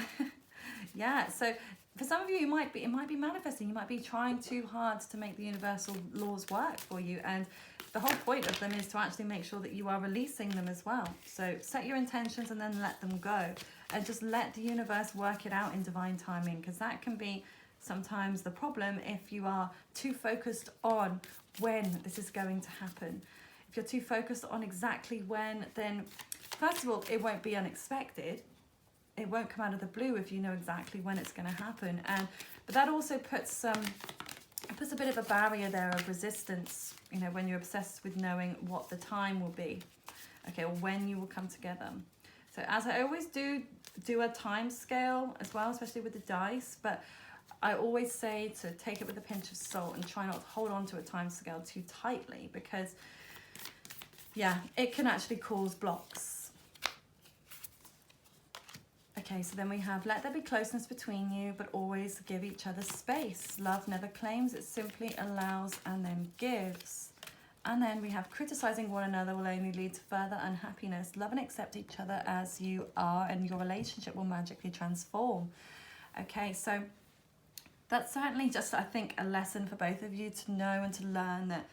Yeah, so for some of you, it might be manifesting. You might be trying too hard to make the universal laws work for you, and the whole point of them is to actually make sure that you are releasing them as well. So set your intentions and then let them go, and just let the universe work it out in divine timing, because that can be sometimes the problem if you are too focused on when this is going to happen. If you're too focused on exactly when, then first of all, it won't be unexpected. It won't come out of the blue if you know exactly when it's going to happen. But that also puts a bit of a barrier there of resistance, you know, when you're obsessed with knowing what the time will be, okay, or when you will come together. So as I always do a time scale as well, especially with the dice, but I always say to take it with a pinch of salt and try not to hold on to a time scale too tightly, because yeah, it can actually cause blocks. Okay, so then we have let there be closeness between you, but always give each other space. Love never claims, it simply allows and then gives. And then we have criticizing one another will only lead to further unhappiness. Love and accept each other as you are, and your relationship will magically transform. Okay, so that's certainly just, I think, a lesson for both of you to know and to learn that,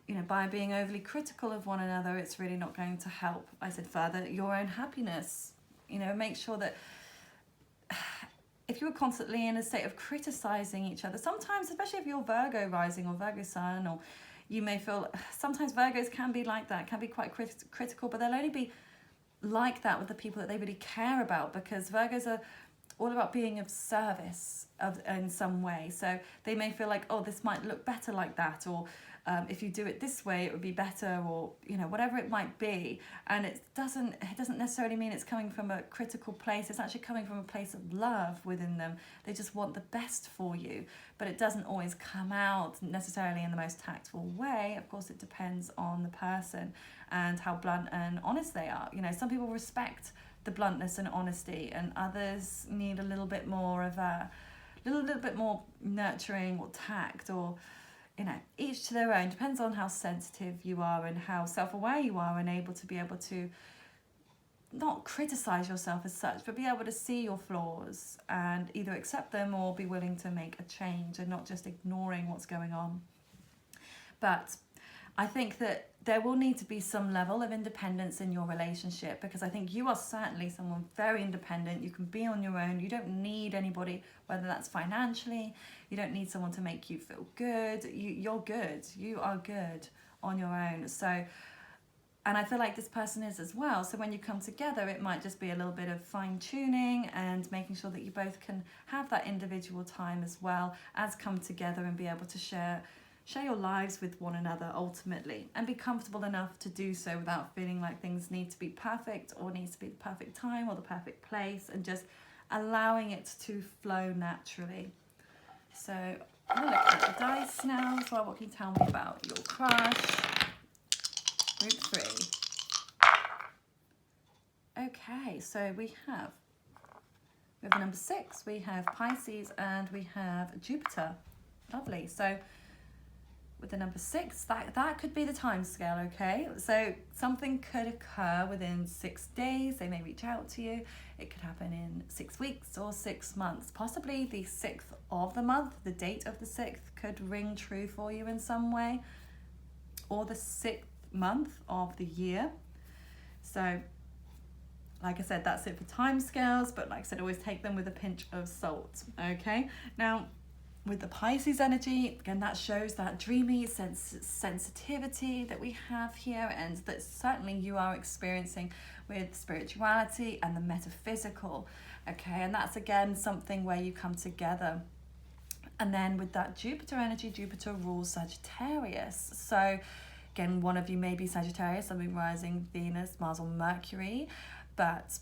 you know, by being overly critical of one another, it's really not going to help, I said, further your own happiness. You know, make sure that if you were constantly in a state of criticizing each other, sometimes, especially if you're Virgo rising or Virgo sun, or you may feel, sometimes Virgos can be like that, can be quite critical, but they'll only be like that with the people that they really care about, because Virgos are all about being of service in some way. So they may feel like, oh, this might look better like that, or if you do it this way, it would be better, or, you know, whatever it might be. And it doesn't necessarily mean it's coming from a critical place. It's actually coming from a place of love within them. They just want the best for you, but it doesn't always come out necessarily in the most tactful way. Of course, it depends on the person and how blunt and honest they are. You know, some people respect the bluntness and honesty, and others need a little bit more of a little bit more nurturing or tact, or, you know, each to their own. Depends on how sensitive you are and how self-aware you are, and able to not criticize yourself as such, but be able to see your flaws and either accept them or be willing to make a change, and not just ignoring what's going on. But I think that there will need to be some level of independence in your relationship, because I think you are certainly someone very independent. You can be on your own. You don't need anybody, whether that's financially. You don't need someone to make you feel good. You're good. You are good on your own. So, and I feel like this person is as well. So when you come together, it might just be a little bit of fine tuning and making sure that you both can have that individual time as well as come together and be able to share your lives with one another ultimately, and be comfortable enough to do so without feeling like things need to be perfect, or needs to be the perfect time or the perfect place, and just allowing it to flow naturally. So I'm going to look at the dice now as well. What can you tell me about your crush? Group 3. Okay, so we have the number 6, we have Pisces, and we have Jupiter. Lovely. So with the number 6, that could be the time scale, okay? So something could occur within 6 days. They may reach out to you. It could happen in 6 weeks or 6 months. Possibly the 6th of the month, the date of the 6th could ring true for you in some way, or the 6th month of the year. So like I said, that's it for time scales, but like I said, always take them with a pinch of salt, okay? Now, with the Pisces energy, again, that shows that dreamy sensitivity that we have here, and that certainly you are experiencing with spirituality and the metaphysical, okay? And that's, again, something where you come together. And then with that Jupiter energy, Jupiter rules Sagittarius. So, again, one of you may be Sagittarius, something rising Venus, Mars, or Mercury. But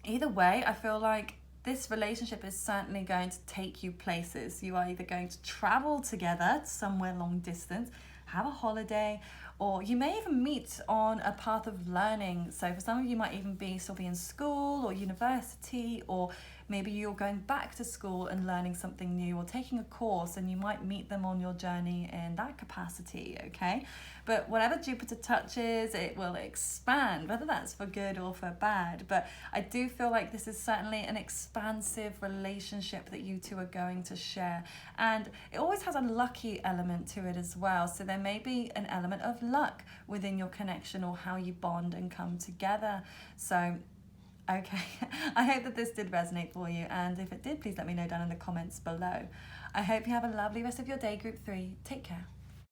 either way, I feel like this relationship is certainly going to take you places. You are either going to travel together somewhere long distance, have a holiday, or you may even meet on a path of learning. So for some of you might even still be in school or university, or Maybe you're going back to school and learning something new, or taking a course, and you might meet them on your journey in that capacity, okay? But whatever Jupiter touches, it will expand, whether that's for good or for bad. But I do feel like this is certainly an expansive relationship that you two are going to share. And it always has a lucky element to it as well. So there may be an element of luck within your connection or how you bond and come together. So okay, I hope that this did resonate for you, and if it did, please let me know down in the comments below. I hope you have a lovely rest of your day, Group 3. Take care.